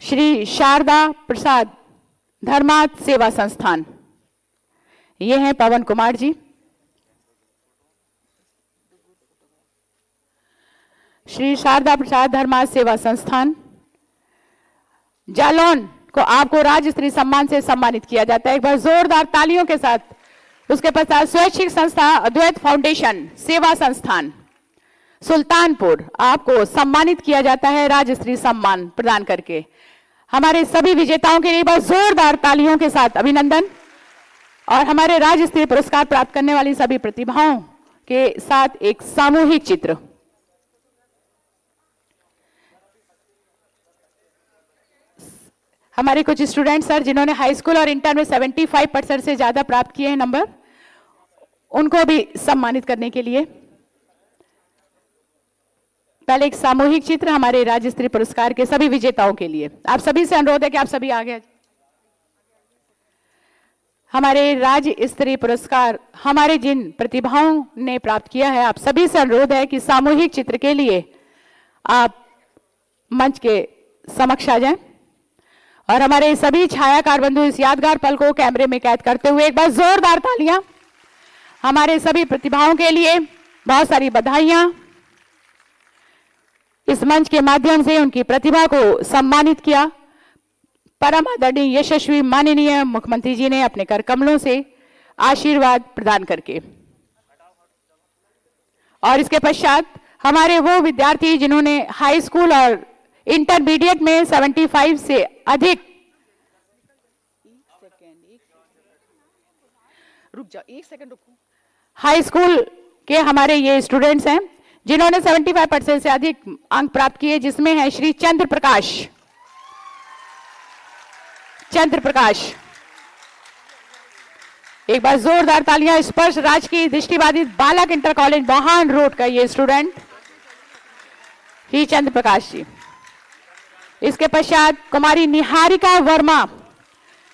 श्री शारदा प्रसाद धर्मार्थ सेवा संस्थान, ये हैं पवन कुमार जी। श्री शारदा प्रसाद धर्मार्थ सेवा संस्थान जालौन को आपको राज्य स्तरीय सम्मान से सम्मानित किया जाता है। एक बार जोरदार तालियों के साथ। उसके पश्चात स्वैच्छिक संस्था अद्वैत फाउंडेशन सेवा संस्थान सुल्तानपुर, आपको सम्मानित किया जाता है राज्य स्तरीय सम्मान प्रदान करके। हमारे सभी विजेताओं के लिए एक बार जोरदार तालियों के साथ अभिनंदन और हमारे राज्य स्तरीय पुरस्कार प्राप्त करने वाली सभी प्रतिभाओं के साथ एक सामूहिक चित्र। हमारे कुछ स्टूडेंट सर जिन्होंने हाई स्कूल और इंटर में 75% से ज्यादा प्राप्त किए हैं नंबर, उनको भी सम्मानित करने के लिए पहले एक सामूहिक चित्र हमारे राज्य स्तरीय पुरस्कार के सभी विजेताओं के लिए। आप सभी से अनुरोध है कि आप सभी आगे। हमारे राज्य स्तरीय पुरस्कार हमारे जिन प्रतिभाओं ने प्राप्त किया है, आप सभी से अनुरोध है कि सामूहिक चित्र के लिए आप मंच के समक्ष आ जाएं और हमारे सभी छायाकार बंधु इस यादगार पल को कैमरे में कैद करते हुए एक बार जोरदार तालियां। हमारे सभी प्रतिभाओं के लिए बहुत सारी बधाइयां। इस मंच के माध्यम से उनकी प्रतिभा को सम्मानित किया। परम आदरणीय यशस्वी माननीय मुख्यमंत्री जी ने अपने कर कमलों से आशीर्वाद प्रदान करके। और इसके पश्चात हमारे वो विद्यार्थी जिन्होंने हाई स्कूल और इंटरमीडिएट में 75 से अधिक, रुक जाओ एक सेकंड रुको, हाई स्कूल के हमारे ये स्टूडेंट्स हैं जिन्होंने 75% से अधिक अंक प्राप्त किए, जिसमें है श्री चंद्र प्रकाश, चंद्र प्रकाश। एक बार जोरदार तालियां। स्पर्श राजकीय दृष्टिबाधित बालक इंटर कॉलेज मोहान रोड का ये स्टूडेंट श्री चंद्र प्रकाश जी। इसके पश्चात कुमारी निहारिका वर्मा,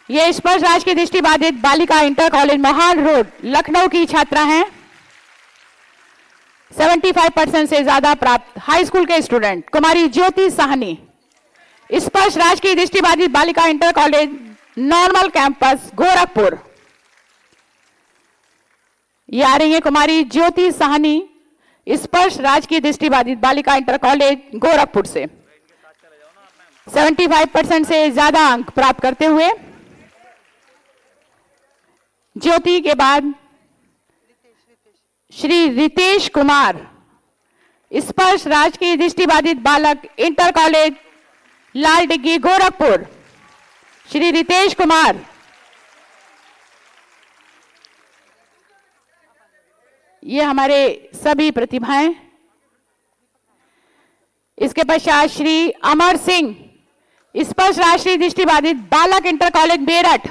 ये स्पर्श राजकीय दृष्टिबाधित बालिका inter college Mohan road Lucknow की छात्रा हैं। 75% से ज्यादा प्राप्त हाई स्कूल के स्टूडेंट कुमारी ज्योति साहनी, स्पर्श राजकीय दृष्टिबाधित बालिका inter college normal campus Gorakhpur. ये आ रही है कुमारी ज्योति साहनी, स्पर्श राजकीय दृष्टिबाधित बालिका इंटर कॉलेज गोरखपुर से 75% से ज्यादा अंक प्राप्त करते हुए। ज्योति के बाद श्री रितेश कुमार, स्पर्श राजकीय दृष्टिबाधित बालक इंटर कॉलेज लाल डिग्गी गोरखपुर। श्री रितेश कुमार, ये हमारे सभी प्रतिभाएं। इसके पश्चात श्री अमर सिंह, स्पर्श राष्ट्रीय दृष्टिबाधित बालक इंटर कॉलेज मेरठ।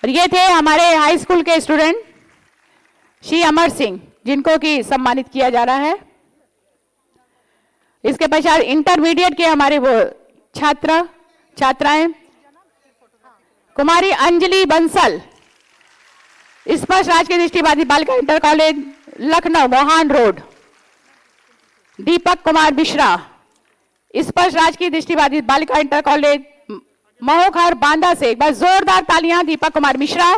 और ये थे हमारे हाई स्कूल के स्टूडेंट श्री अमर सिंह, जिनको कि सम्मानित किया जा रहा है। इसके पश्चात इंटरमीडिएट के हमारे वो छात्राएं कुमारी अंजलि बंसल, स्पर्श राजकीय दृष्टिबाधित बालिका inter college Lucknow Mohan road. Deepak Kumar Mishra, Sparsh राजकीय दृष्टिबाधित बालिका इंटर कॉलेज महोखार बांदा से। एक बार जोरदार तालियां दीपक कुमार मिश्रा।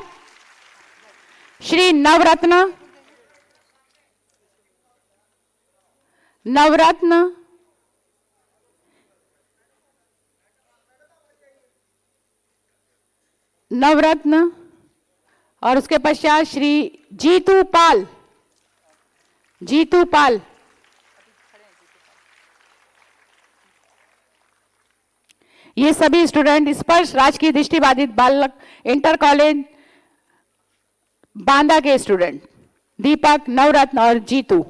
श्री नवरत्न और उसके पश्चात श्री जीतू पाल। ये सभी स्टूडेंट स्पर्श राजकीय दृष्टिबाधित बालक इंटर कॉलेज बांदा के स्टूडेंट दीपक, नवरत्न और जीतू।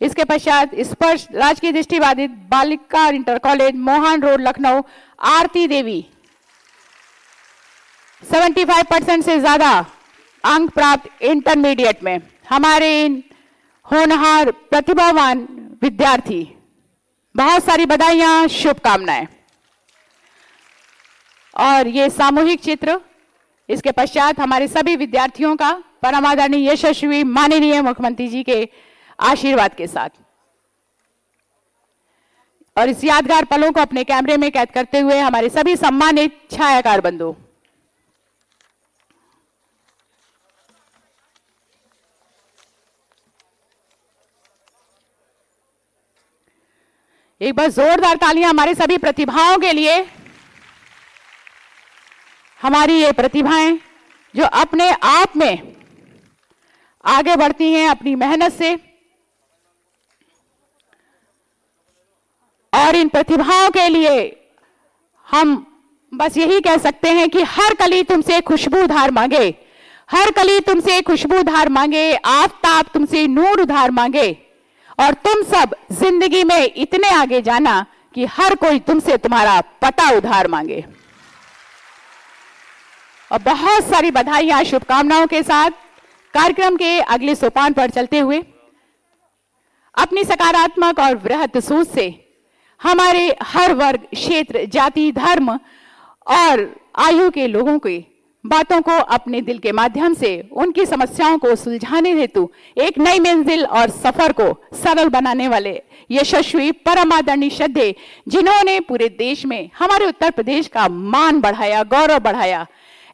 इसके पश्चात स्पर्श राजकीय दृष्टिबाधित बालिका inter college Mohan road Lucknow Aarti Devi. 75% से ज्यादा अंक प्राप्त इंटरमीडिएट में हमारे इन होनहार प्रतिभावान विद्यार्थी। बहुत सारी बधाइयां, शुभकामनाएं। और ये सामूहिक चित्र इसके पश्चात हमारे सभी विद्यार्थियों का परमादरणीय यशस्वी माननीय मुख्यमंत्री जी के आशीर्वाद के साथ। और इस यादगार पलों को अपने कैमरे में कैद करते हुए हमारे सभी सम्मानित छायाकार बंधु। एक बार जोरदार तालियां हमारे सभी प्रतिभाओं के लिए। हमारी ये प्रतिभाएं जो अपने आप में आगे बढ़ती हैं अपनी मेहनत से, और इन प्रतिभाओं के लिए हम बस यही कह सकते हैं कि हर कली तुमसे खुशबू उधार मांगे, हर कली तुमसे खुशबू उधार मांगे, आफताब तुमसे नूर उधार मांगे, और तुम सब जिंदगी में इतने आगे जाना कि हर कोई तुमसे तुम्हारा पता उधार मांगे। और बहुत सारी बधाइयां, शुभकामनाओं के साथ कार्यक्रम के अगले सोपान पर चलते हुए अपनी सकारात्मक और वृहत सोच से हमारे हर वर्ग, क्षेत्र, जाति, धर्म और आयु के लोगों की बातों को अपने दिल के माध्यम से उनकी समस्याओं को सुलझाने हेतु एक नई मंजिल और सफर को सरल बनाने वाले यशस्वी परम आदरणीय श्रद्धेय, जिन्होंने पूरे देश में हमारे उत्तर प्रदेश का मान बढ़ाया, गौरव बढ़ाया,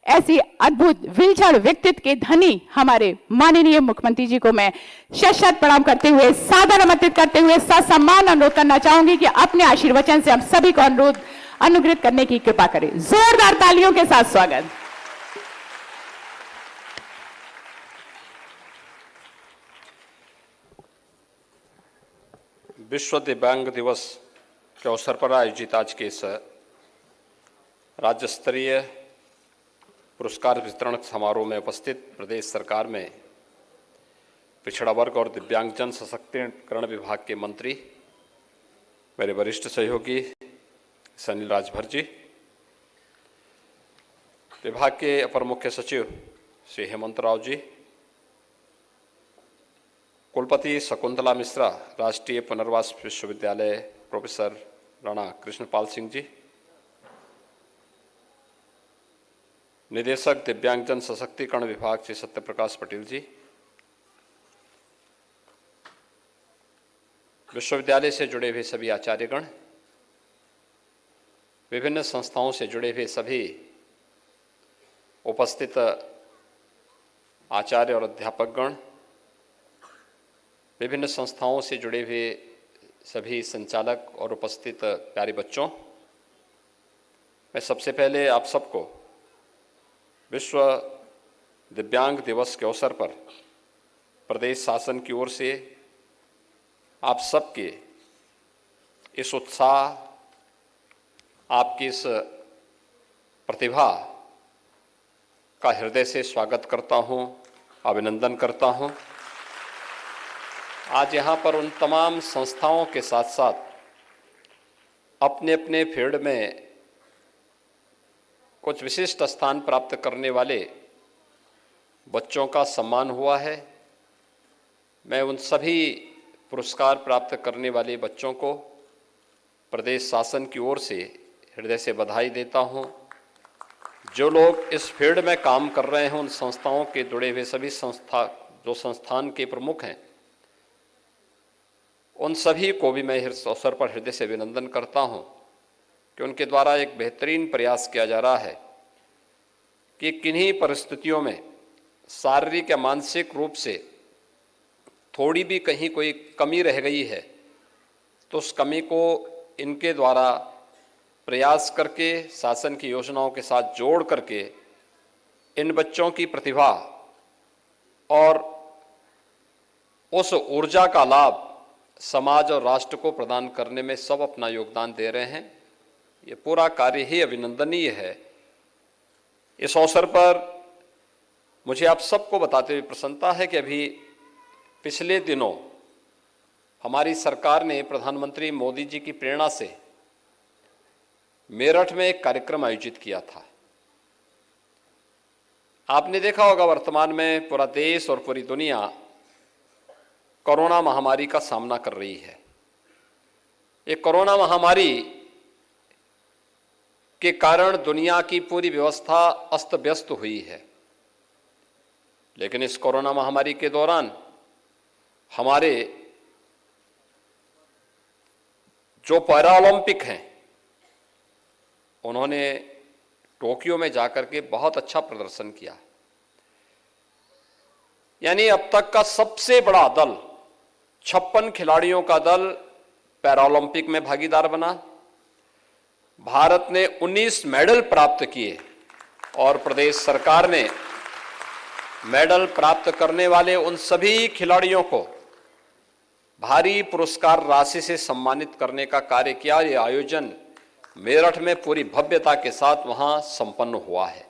ऐसी अद्भुत विलक्षण व्यक्तित्व के धनी हमारे माननीय मुख्यमंत्री जी को मैं शत प्रणाम करते हुए, सादर आमंत्रित करते हुए ससम्मान अनुरोध करना चाहूंगी कि अपने आशीर्वचन से हम सभी को अनुग्रहित करने की कृपा करें। जोरदार तालियों के साथ स्वागत। विश्व दिव्यांग दिवस के अवसर पर आयोजित आज के इस राज्य स्तरीय पुरस्कार वितरण समारोह में उपस्थित प्रदेश सरकार में पिछड़ा वर्ग और दिव्यांगजन सशक्तिकरण विभाग के मंत्री, मेरे वरिष्ठ सहयोगी अनिल राजभर जी, विभाग के अपर मुख्य सचिव श्री हेमंत राव जी, कुलपति शकुंतला मिश्रा, राष्ट्रीय पुनर्वास विश्वविद्यालय प्रोफेसर राणा कृष्णपाल सिंह जी, निदेशक दिव्यांगजन सशक्तिकरण विभाग श्री सत्यप्रकाश पटेल जी, विश्वविद्यालय से जुड़े हुए सभी आचार्यगण, विभिन्न संस्थाओं से जुड़े हुए सभी उपस्थित आचार्य और अध्यापकगण, विभिन्न संस्थाओं से जुड़े हुए सभी संचालक और उपस्थित प्यारे बच्चों, मैं सबसे पहले आप सबको विश्व दिव्यांग दिवस के अवसर पर प्रदेश शासन की ओर से आप सबके इस उत्साह, आपकी इस प्रतिभा का हृदय से स्वागत करता हूं, अभिनंदन करता हूं। आज यहाँ पर उन तमाम संस्थाओं के साथ साथ अपने अपने फील्ड में कुछ विशिष्ट स्थान प्राप्त करने वाले बच्चों का सम्मान हुआ है। मैं उन सभी पुरस्कार प्राप्त करने वाले बच्चों को प्रदेश शासन की ओर से हृदय से बधाई देता हूं। जो लोग इस फील्ड में काम कर रहे हैं, उन संस्थाओं के जुड़े हुए सभी जो संस्थान के प्रमुख हैं, उन सभी को भी मैं इस अवसर पर हृदय से अभिनंदन करता हूं कि उनके द्वारा एक बेहतरीन प्रयास किया जा रहा है कि किन्हीं परिस्थितियों में शारीरिक या मानसिक रूप से थोड़ी भी कहीं कोई कमी रह गई है तो उस कमी को इनके द्वारा प्रयास करके, शासन की योजनाओं के साथ जोड़ करके इन बच्चों की प्रतिभा और उस ऊर्जा का लाभ समाज और राष्ट्र को प्रदान करने में सब अपना योगदान दे रहे हैं। ये पूरा कार्य ही अभिनंदनीय है। इस अवसर पर मुझे आप सबको बताते हुए प्रसन्नता है कि अभी पिछले दिनों हमारी सरकार ने प्रधानमंत्री मोदी जी की प्रेरणा से मेरठ में एक कार्यक्रम आयोजित किया था। आपने देखा होगा वर्तमान में पूरा देश और पूरी दुनिया कोरोना महामारी का सामना कर रही है। ये कोरोना महामारी के कारण दुनिया की पूरी व्यवस्था अस्त व्यस्त हुई है, लेकिन इस कोरोना महामारी के दौरान हमारे जो पैरा ओलंपिक हैं, उन्होंने टोक्यो में जाकर के बहुत अच्छा प्रदर्शन किया। यानी अब तक का सबसे बड़ा दल, 56 खिलाड़ियों का दल पैरा ओलंपिक में भागीदार बना। भारत ने 19 मेडल प्राप्त किए और प्रदेश सरकार ने मेडल प्राप्त करने वाले उन सभी खिलाड़ियों को भारी पुरस्कार राशि से सम्मानित करने का कार्य किया। यह आयोजन मेरठ में पूरी भव्यता के साथ वहां संपन्न हुआ है।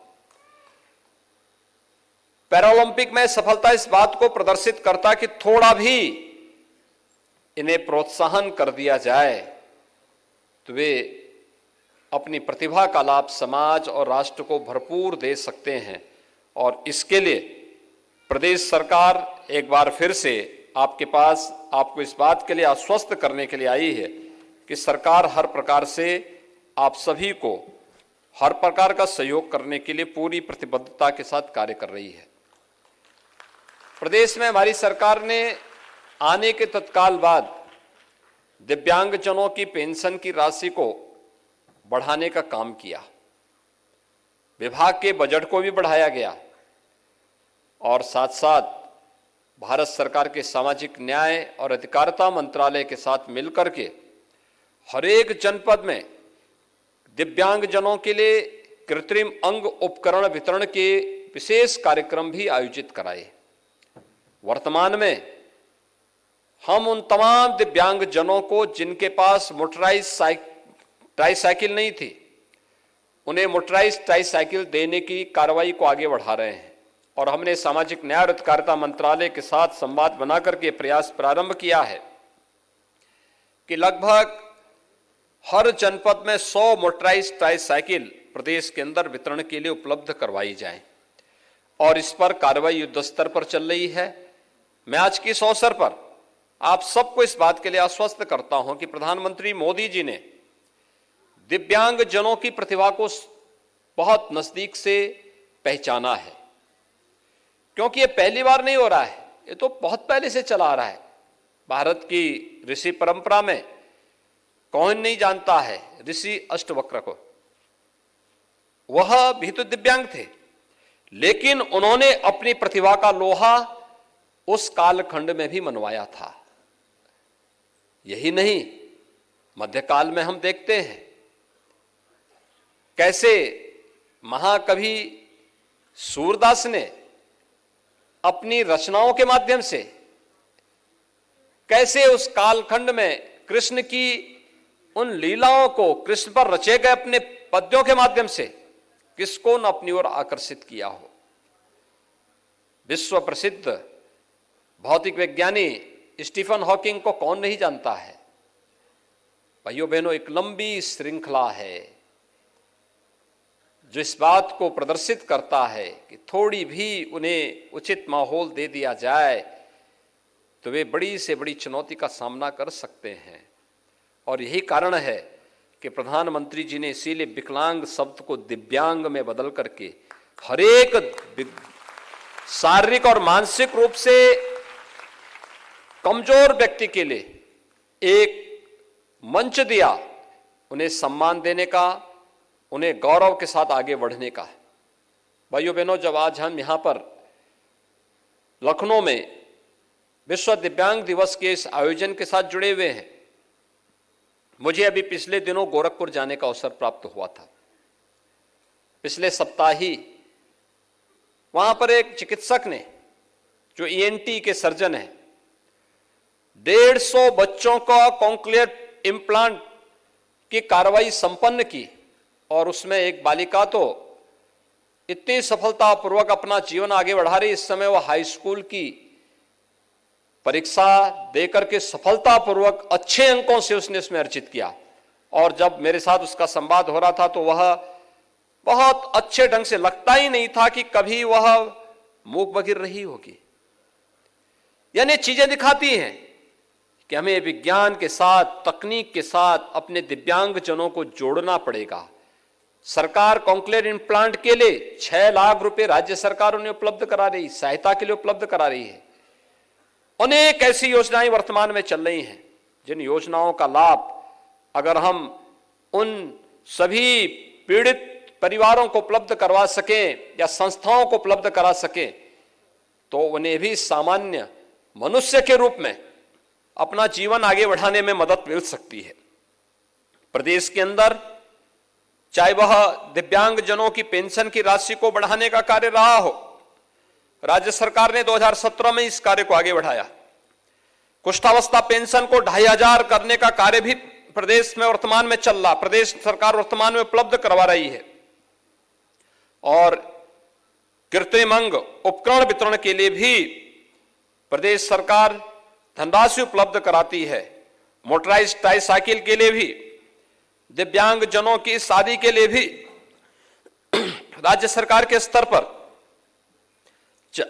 पैरालंपिक में सफलता इस बात को प्रदर्शित करता कि थोड़ा भी इन्हें प्रोत्साहन कर दिया जाए तो वे अपनी प्रतिभा का लाभ समाज और राष्ट्र को भरपूर दे सकते हैं। और इसके लिए प्रदेश सरकार एक बार फिर से आपके पास आपको इस बात के लिए आश्वस्त करने के लिए आई है कि सरकार हर प्रकार से आप सभी को हर प्रकार का सहयोग करने के लिए पूरी प्रतिबद्धता के साथ कार्य कर रही है। प्रदेश में हमारी सरकार ने आने के तत्काल बाद दिव्यांगजनों की पेंशन की राशि को बढ़ाने का काम किया। विभाग के बजट को भी बढ़ाया गया और साथ साथ भारत सरकार के सामाजिक न्याय और अधिकारिता मंत्रालय के साथ मिलकर के हर एक जनपद में दिव्यांगजनों के लिए कृत्रिम अंग उपकरण वितरण के विशेष कार्यक्रम भी आयोजित कराए। वर्तमान में हम उन तमाम दिव्यांगजनों को जिनके पास मोटराइज ट्राईसाइकिल नहीं थी, उन्हें मोटराइज ट्राईसाइकिल देने की कार्रवाई को आगे बढ़ा रहे हैं। और हमने सामाजिक न्याय और अधिकारिता मंत्रालय के साथ संवाद बनाकर के प्रयास प्रारंभ किया है कि लगभग हर जनपद में 100 मोटराइज ट्राईसाइकिल प्रदेश के अंदर वितरण के लिए उपलब्ध करवाई जाए और इस पर कार्रवाई युद्ध स्तर पर चल रही है। मैं आज के इस अवसर पर आप सबको इस बात के लिए आश्वस्त करता हूं कि प्रधानमंत्री मोदी जी ने दिव्यांगजनों की प्रतिभा को बहुत नजदीक से पहचाना है, क्योंकि ये पहली बार नहीं हो रहा है, ये तो बहुत पहले से चला आ रहा है। भारत की ऋषि परंपरा में कौन नहीं जानता है ऋषि अष्टवक्र को। वह भी तो दिव्यांग थे, लेकिन उन्होंने अपनी प्रतिभा का लोहा उस कालखंड में भी मनवाया था। यही नहीं, मध्यकाल में हम देखते हैं कैसे महाकवि सूरदास ने अपनी रचनाओं के माध्यम से कैसे उस कालखंड में कृष्ण की उन लीलाओं को, कृष्ण पर रचे गए अपने पद्यों के माध्यम से किसको न अपनी ओर आकर्षित किया हो। विश्व प्रसिद्ध भौतिक वैज्ञानी स्टीफन हॉकिंग को कौन नहीं जानता है। भाइयों बहनों, एक लंबी श्रृंखला है जो इस बात को प्रदर्शित करता है कि थोड़ी भी उन्हें उचित माहौल दे दिया जाए तो वे बड़ी से बड़ी चुनौती का सामना कर सकते हैं। और यही कारण है कि प्रधानमंत्री जी ने इसीलिए विकलांग शब्द को दिव्यांग में बदल करके हर एक शारीरिक और मानसिक रूप से कमजोर व्यक्ति के लिए एक मंच दिया, उन्हें सम्मान देने का, उन्हें गौरव के साथ आगे बढ़ने का। भाइयों बहनों, जब आज हम यहां पर लखनऊ में विश्व दिव्यांग दिवस के इस आयोजन के साथ जुड़े हुए हैं, मुझे अभी पिछले दिनों गोरखपुर जाने का अवसर प्राप्त हुआ था। पिछले सप्ताह ही वहां पर एक चिकित्सक ने, जो ईएनटी के सर्जन हैं, 150 बच्चों का कॉन्क्लियर इम्प्लांट की कार्रवाई संपन्न की और उसमें एक बालिका तो इतनी सफलतापूर्वक अपना जीवन आगे बढ़ा रही। इस समय वह हाई स्कूल की परीक्षा देकर के सफलतापूर्वक अच्छे अंकों से उसने इसमें अर्जित किया। और जब मेरे साथ उसका संवाद हो रहा था तो वह बहुत अच्छे ढंग से, लगता ही नहीं था कि कभी वह मूक बधिर रही होगी। यानी चीजें दिखाती हैं कि हमें विज्ञान के साथ, तकनीक के साथ अपने दिव्यांगजनों को जोड़ना पड़ेगा। सरकार कॉन्क्लेयर इम्प्लांट के लिए 6 लाख रुपए राज्य सरकार उन्हें उपलब्ध करा रही, सहायता के लिए उपलब्ध करा रही है। अनेक ऐसी योजनाएं वर्तमान में चल रही हैं जिन योजनाओं का लाभ अगर हम उन सभी पीड़ित परिवारों को उपलब्ध करवा सकें या संस्थाओं को उपलब्ध करा सकें तो उन्हें भी सामान्य मनुष्य के रूप में अपना जीवन आगे बढ़ाने में मदद मिल सकती है। प्रदेश के अंदर चाहे वह दिव्यांगजनों की पेंशन की राशि को बढ़ाने का कार्य रहा हो, राज्य सरकार ने 2017 में इस कार्य को आगे बढ़ाया। कुष्ठावस्था पेंशन को 2500 करने का कार्य भी प्रदेश में वर्तमान में चल रहा, प्रदेश सरकार वर्तमान में उपलब्ध करवा रही है। और कृत्रिम अंग उपकरण वितरण के लिए भी प्रदेश सरकार धनराशि उपलब्ध कराती है। मोटराइज्ड ट्राईसाइकिल के लिए भी, दिव्यांगजनों की शादी के लिए भी राज्य सरकार के स्तर पर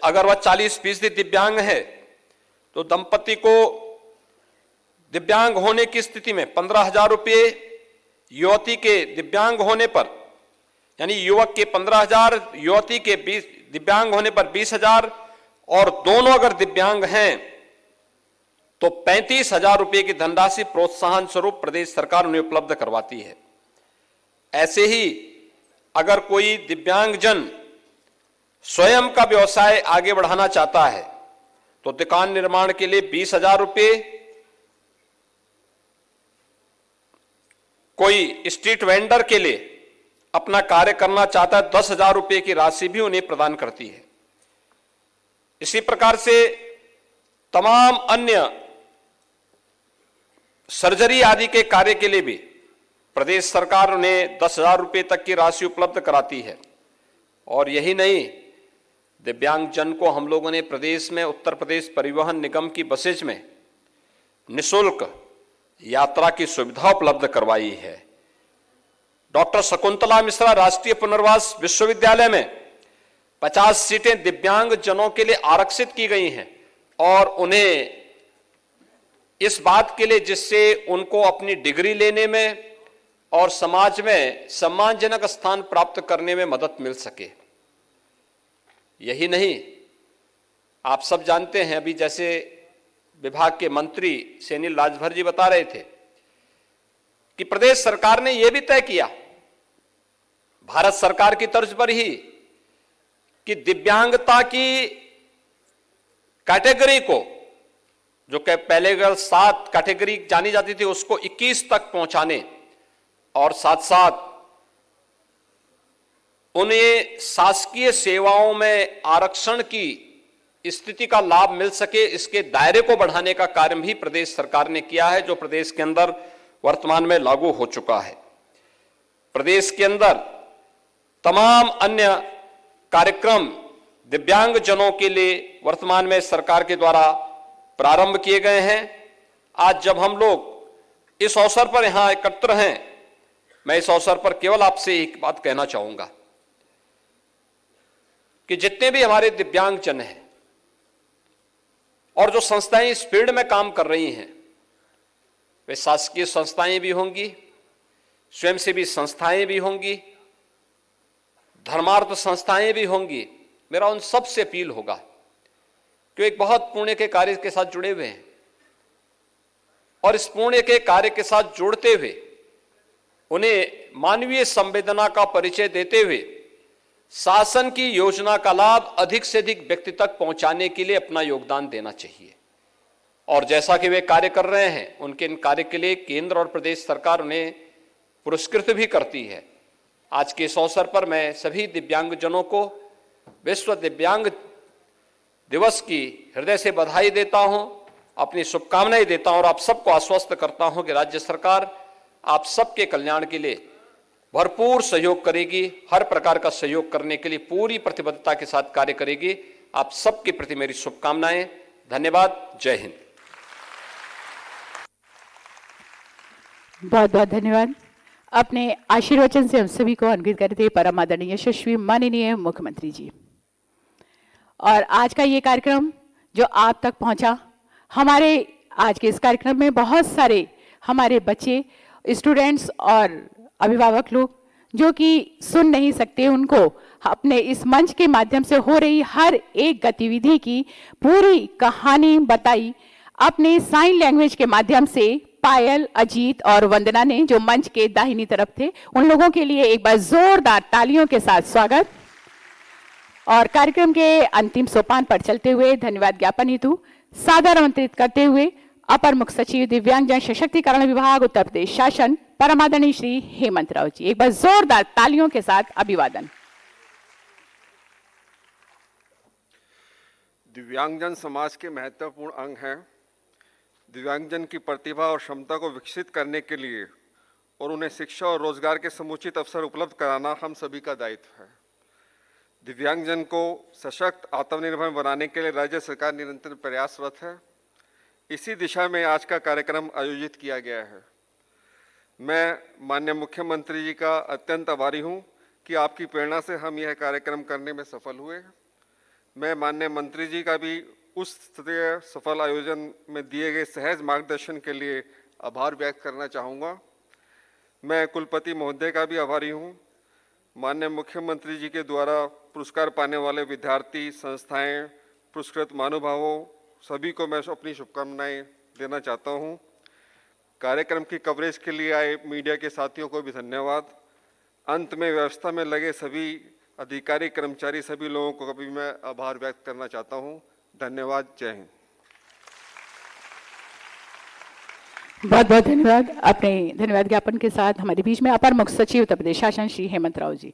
अगर वह 40% दिव्यांग है तो दंपति को दिव्यांग होने की स्थिति में 15,000 रुपये, युवती के दिव्यांग होने पर यानी युवक के 15,000, युवती के दिव्यांग होने पर 20,000 और दोनों अगर दिव्यांग हैं तो 35,000 रुपये की धनराशि प्रोत्साहन स्वरूप प्रदेश सरकार उन्हें उपलब्ध करवाती है। ऐसे ही अगर कोई दिव्यांगजन स्वयं का व्यवसाय आगे बढ़ाना चाहता है तो दुकान निर्माण के लिए 20,000 रुपये, कोई स्ट्रीट वेंडर के लिए अपना कार्य करना चाहता है 10,000 रुपये की राशि भी उन्हें प्रदान करती है। इसी प्रकार से तमाम अन्य सर्जरी आदि के कार्य के लिए भी प्रदेश सरकार उन्हें 10,000 रुपये तक की राशि उपलब्ध कराती है। और यही नहीं, दिव्यांगजन को हम लोगों ने प्रदेश में उत्तर प्रदेश परिवहन निगम की बसेज में निःशुल्क यात्रा की सुविधा उपलब्ध करवाई है। डॉक्टर शकुंतला मिश्रा राष्ट्रीय पुनर्वास विश्वविद्यालय में 50 सीटें दिव्यांगजनों के लिए आरक्षित की गई हैं और उन्हें इस बात के लिए जिससे उनको अपनी डिग्री लेने में और समाज में सम्मानजनक स्थान प्राप्त करने में मदद मिल सके। यही नहीं, आप सब जानते हैं अभी जैसे विभाग के मंत्री सेनिल राजभर जी बता रहे थे कि प्रदेश सरकार ने यह भी तय किया, भारत सरकार की तर्ज पर ही, कि दिव्यांगता की कैटेगरी को, जो कि पहले 7 कैटेगरी जानी जाती थी, उसको 21 तक पहुंचाने और साथ साथ उन्हें शासकीय सेवाओं में आरक्षण की स्थिति का लाभ मिल सके, इसके दायरे को बढ़ाने का कार्य भी प्रदेश सरकार ने किया है, जो प्रदेश के अंदर वर्तमान में लागू हो चुका है। प्रदेश के अंदर तमाम अन्य कार्यक्रम दिव्यांगजनों के लिए वर्तमान में सरकार के द्वारा प्रारंभ किए गए हैं। आज जब हम लोग इस अवसर पर यहां एकत्र हैं, मैं इस अवसर पर केवल आपसे एक बात कहना चाहूंगा कि जितने भी हमारे दिव्यांगजन हैं और जो संस्थाएं इस फील्ड में काम कर रही हैं, वे शासकीय संस्थाएं भी होंगी, स्वयंसेवी संस्थाएं भी होंगी, धर्मार्थ संस्थाएं भी होंगी। मेरा उन सब से अपील होगा कि एक बहुत पुण्य के कार्य के साथ जुड़े हुए हैं और इस पुण्य के कार्य के साथ जुड़ते हुए उन्हें मानवीय संवेदना का परिचय देते हुए शासन की योजना का लाभ अधिक से अधिक व्यक्ति तक पहुंचाने के लिए अपना योगदान देना चाहिए। और जैसा कि वे कार्य कर रहे हैं, उनके इन कार्य के लिए केंद्र और प्रदेश सरकार उन्हें पुरस्कृत भी करती है। आज के इस अवसर पर मैं सभी दिव्यांगजनों को विश्व दिव्यांग दिवस की हृदय से बधाई देता हूं, अपनी शुभकामनाएं देता हूं और आप सबको आश्वस्त करता हूं कि राज्य सरकार आप सबके कल्याण के लिए भरपूर सहयोग करेगी, हर प्रकार का सहयोग करने के लिए पूरी प्रतिबद्धता के साथ कार्य करेगी। आप सबके प्रति मेरी शुभकामनाएं। धन्यवाद। जय हिंद। बहुत बहुत धन्यवाद। अपने आशीर्वचन से हम सभी को अनुग्रहित करते परम आदरणीय यशस्वी माननीय मुख्यमंत्री जी। और आज का ये कार्यक्रम जो आप तक पहुंचा, हमारे आज के इस कार्यक्रम में बहुत सारे हमारे बच्चे, स्टूडेंट्स और अभिभावक लोग जो कि सुन नहीं सकते, उनको अपने इस मंच के माध्यम से हो रही हर एक गतिविधि की पूरी कहानी बताई। अपने साइन लैंग्वेज के माध्यम से पायल, अजीत और वंदना ने, जो मंच के दाहिनी तरफ थे, उन लोगों के लिए एक बार जोरदार तालियों के साथ स्वागत। और कार्यक्रम के अंतिम सोपान पर चलते हुए धन्यवाद ज्ञापन हेतु सादर आमंत्रित करते हुए अपर मुख्य सचिव दिव्यांगजन सशक्तिकरण विभाग उत्तर प्रदेश शासन परमादरणीय श्री हेमंत राव जी, एक बार जोरदार तालियों के साथ अभिवादन। दिव्यांगजन समाज के महत्वपूर्ण अंग हैं। दिव्यांगजन की प्रतिभा और क्षमता को विकसित करने के लिए और उन्हें शिक्षा और रोजगार के समुचित अवसर उपलब्ध कराना हम सभी का दायित्व है। दिव्यांगजन को सशक्त, आत्मनिर्भर बनाने के लिए राज्य सरकार निरंतर प्रयासरत है। इसी दिशा में आज का कार्यक्रम आयोजित किया गया है। मैं माननीय मुख्यमंत्री जी का अत्यंत आभारी हूं कि आपकी प्रेरणा से हम यह कार्यक्रम करने में सफल हुए। मैं माननीय मंत्री जी का भी उस सफल आयोजन में दिए गए सहज मार्गदर्शन के लिए आभार व्यक्त करना चाहूँगा। मैं कुलपति महोदय का भी आभारी हूँ। माननीय मुख्यमंत्री जी के द्वारा पुरस्कार पाने वाले विद्यार्थी, संस्थाएं, पुरस्कृत महानुभावों सभी को मैं अपनी शुभकामनाएं देना चाहता हूं। कार्यक्रम की कवरेज के लिए आए मीडिया के साथियों को भी धन्यवाद। अंत में व्यवस्था में लगे सभी अधिकारी, कर्मचारी, सभी लोगों को भी मैं आभार व्यक्त करना चाहता हूं। धन्यवाद। जय हिंद। बहुत बहुत धन्यवाद। अपने धन्यवाद ज्ञापन के साथ हमारे बीच में अपर मुख्य सचिव उत्तर प्रदेश शासन श्री हेमंत राव जी,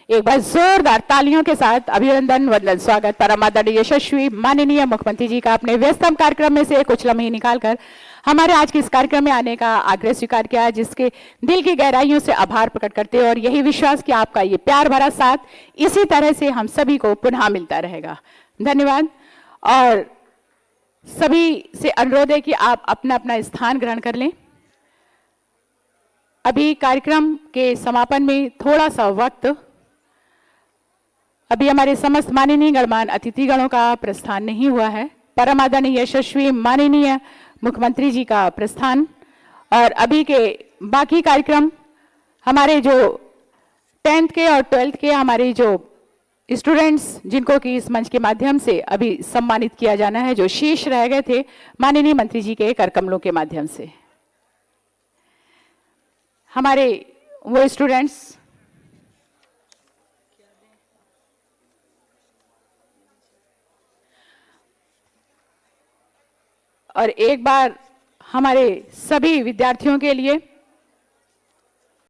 एक बार जोरदार तालियों के साथ अभिनंदन, वंदन, स्वागत। परम आदरणीय यशस्वी माननीय मुख्यमंत्री जी का अपने व्यस्तम कार्यक्रम में से कुछ लम्हे निकालकर हमारे आज के इस कार्यक्रम में आने का आग्रह स्वीकार किया, जिसके दिल की गहराइयों से आभार प्रकट करते हैं और यही विश्वास कि आपका ये प्यार भरा साथ इसी तरह से हम सभी को पुनः मिलता रहेगा। धन्यवाद। और सभी से अनुरोध है कि आप अपना अपना स्थान ग्रहण कर लें। अभी कार्यक्रम के समापन में थोड़ा सा वक्त, अभी हमारे समस्त माननीय गणमान्य अतिथिगणों का प्रस्थान नहीं हुआ है। परम आदरणीय यशस्वी माननीय मुख्यमंत्री जी का प्रस्थान और अभी के बाकी कार्यक्रम, हमारे जो 10th के और 12th के हमारे जो स्टूडेंट्स जिनको कि इस मंच के माध्यम से अभी सम्मानित किया जाना है, जो शेष रह गए थे माननीय मंत्री जी के करकमलों के माध्यम से। हमारे वो स्टूडेंट्स और एक बार हमारे सभी विद्यार्थियों के लिए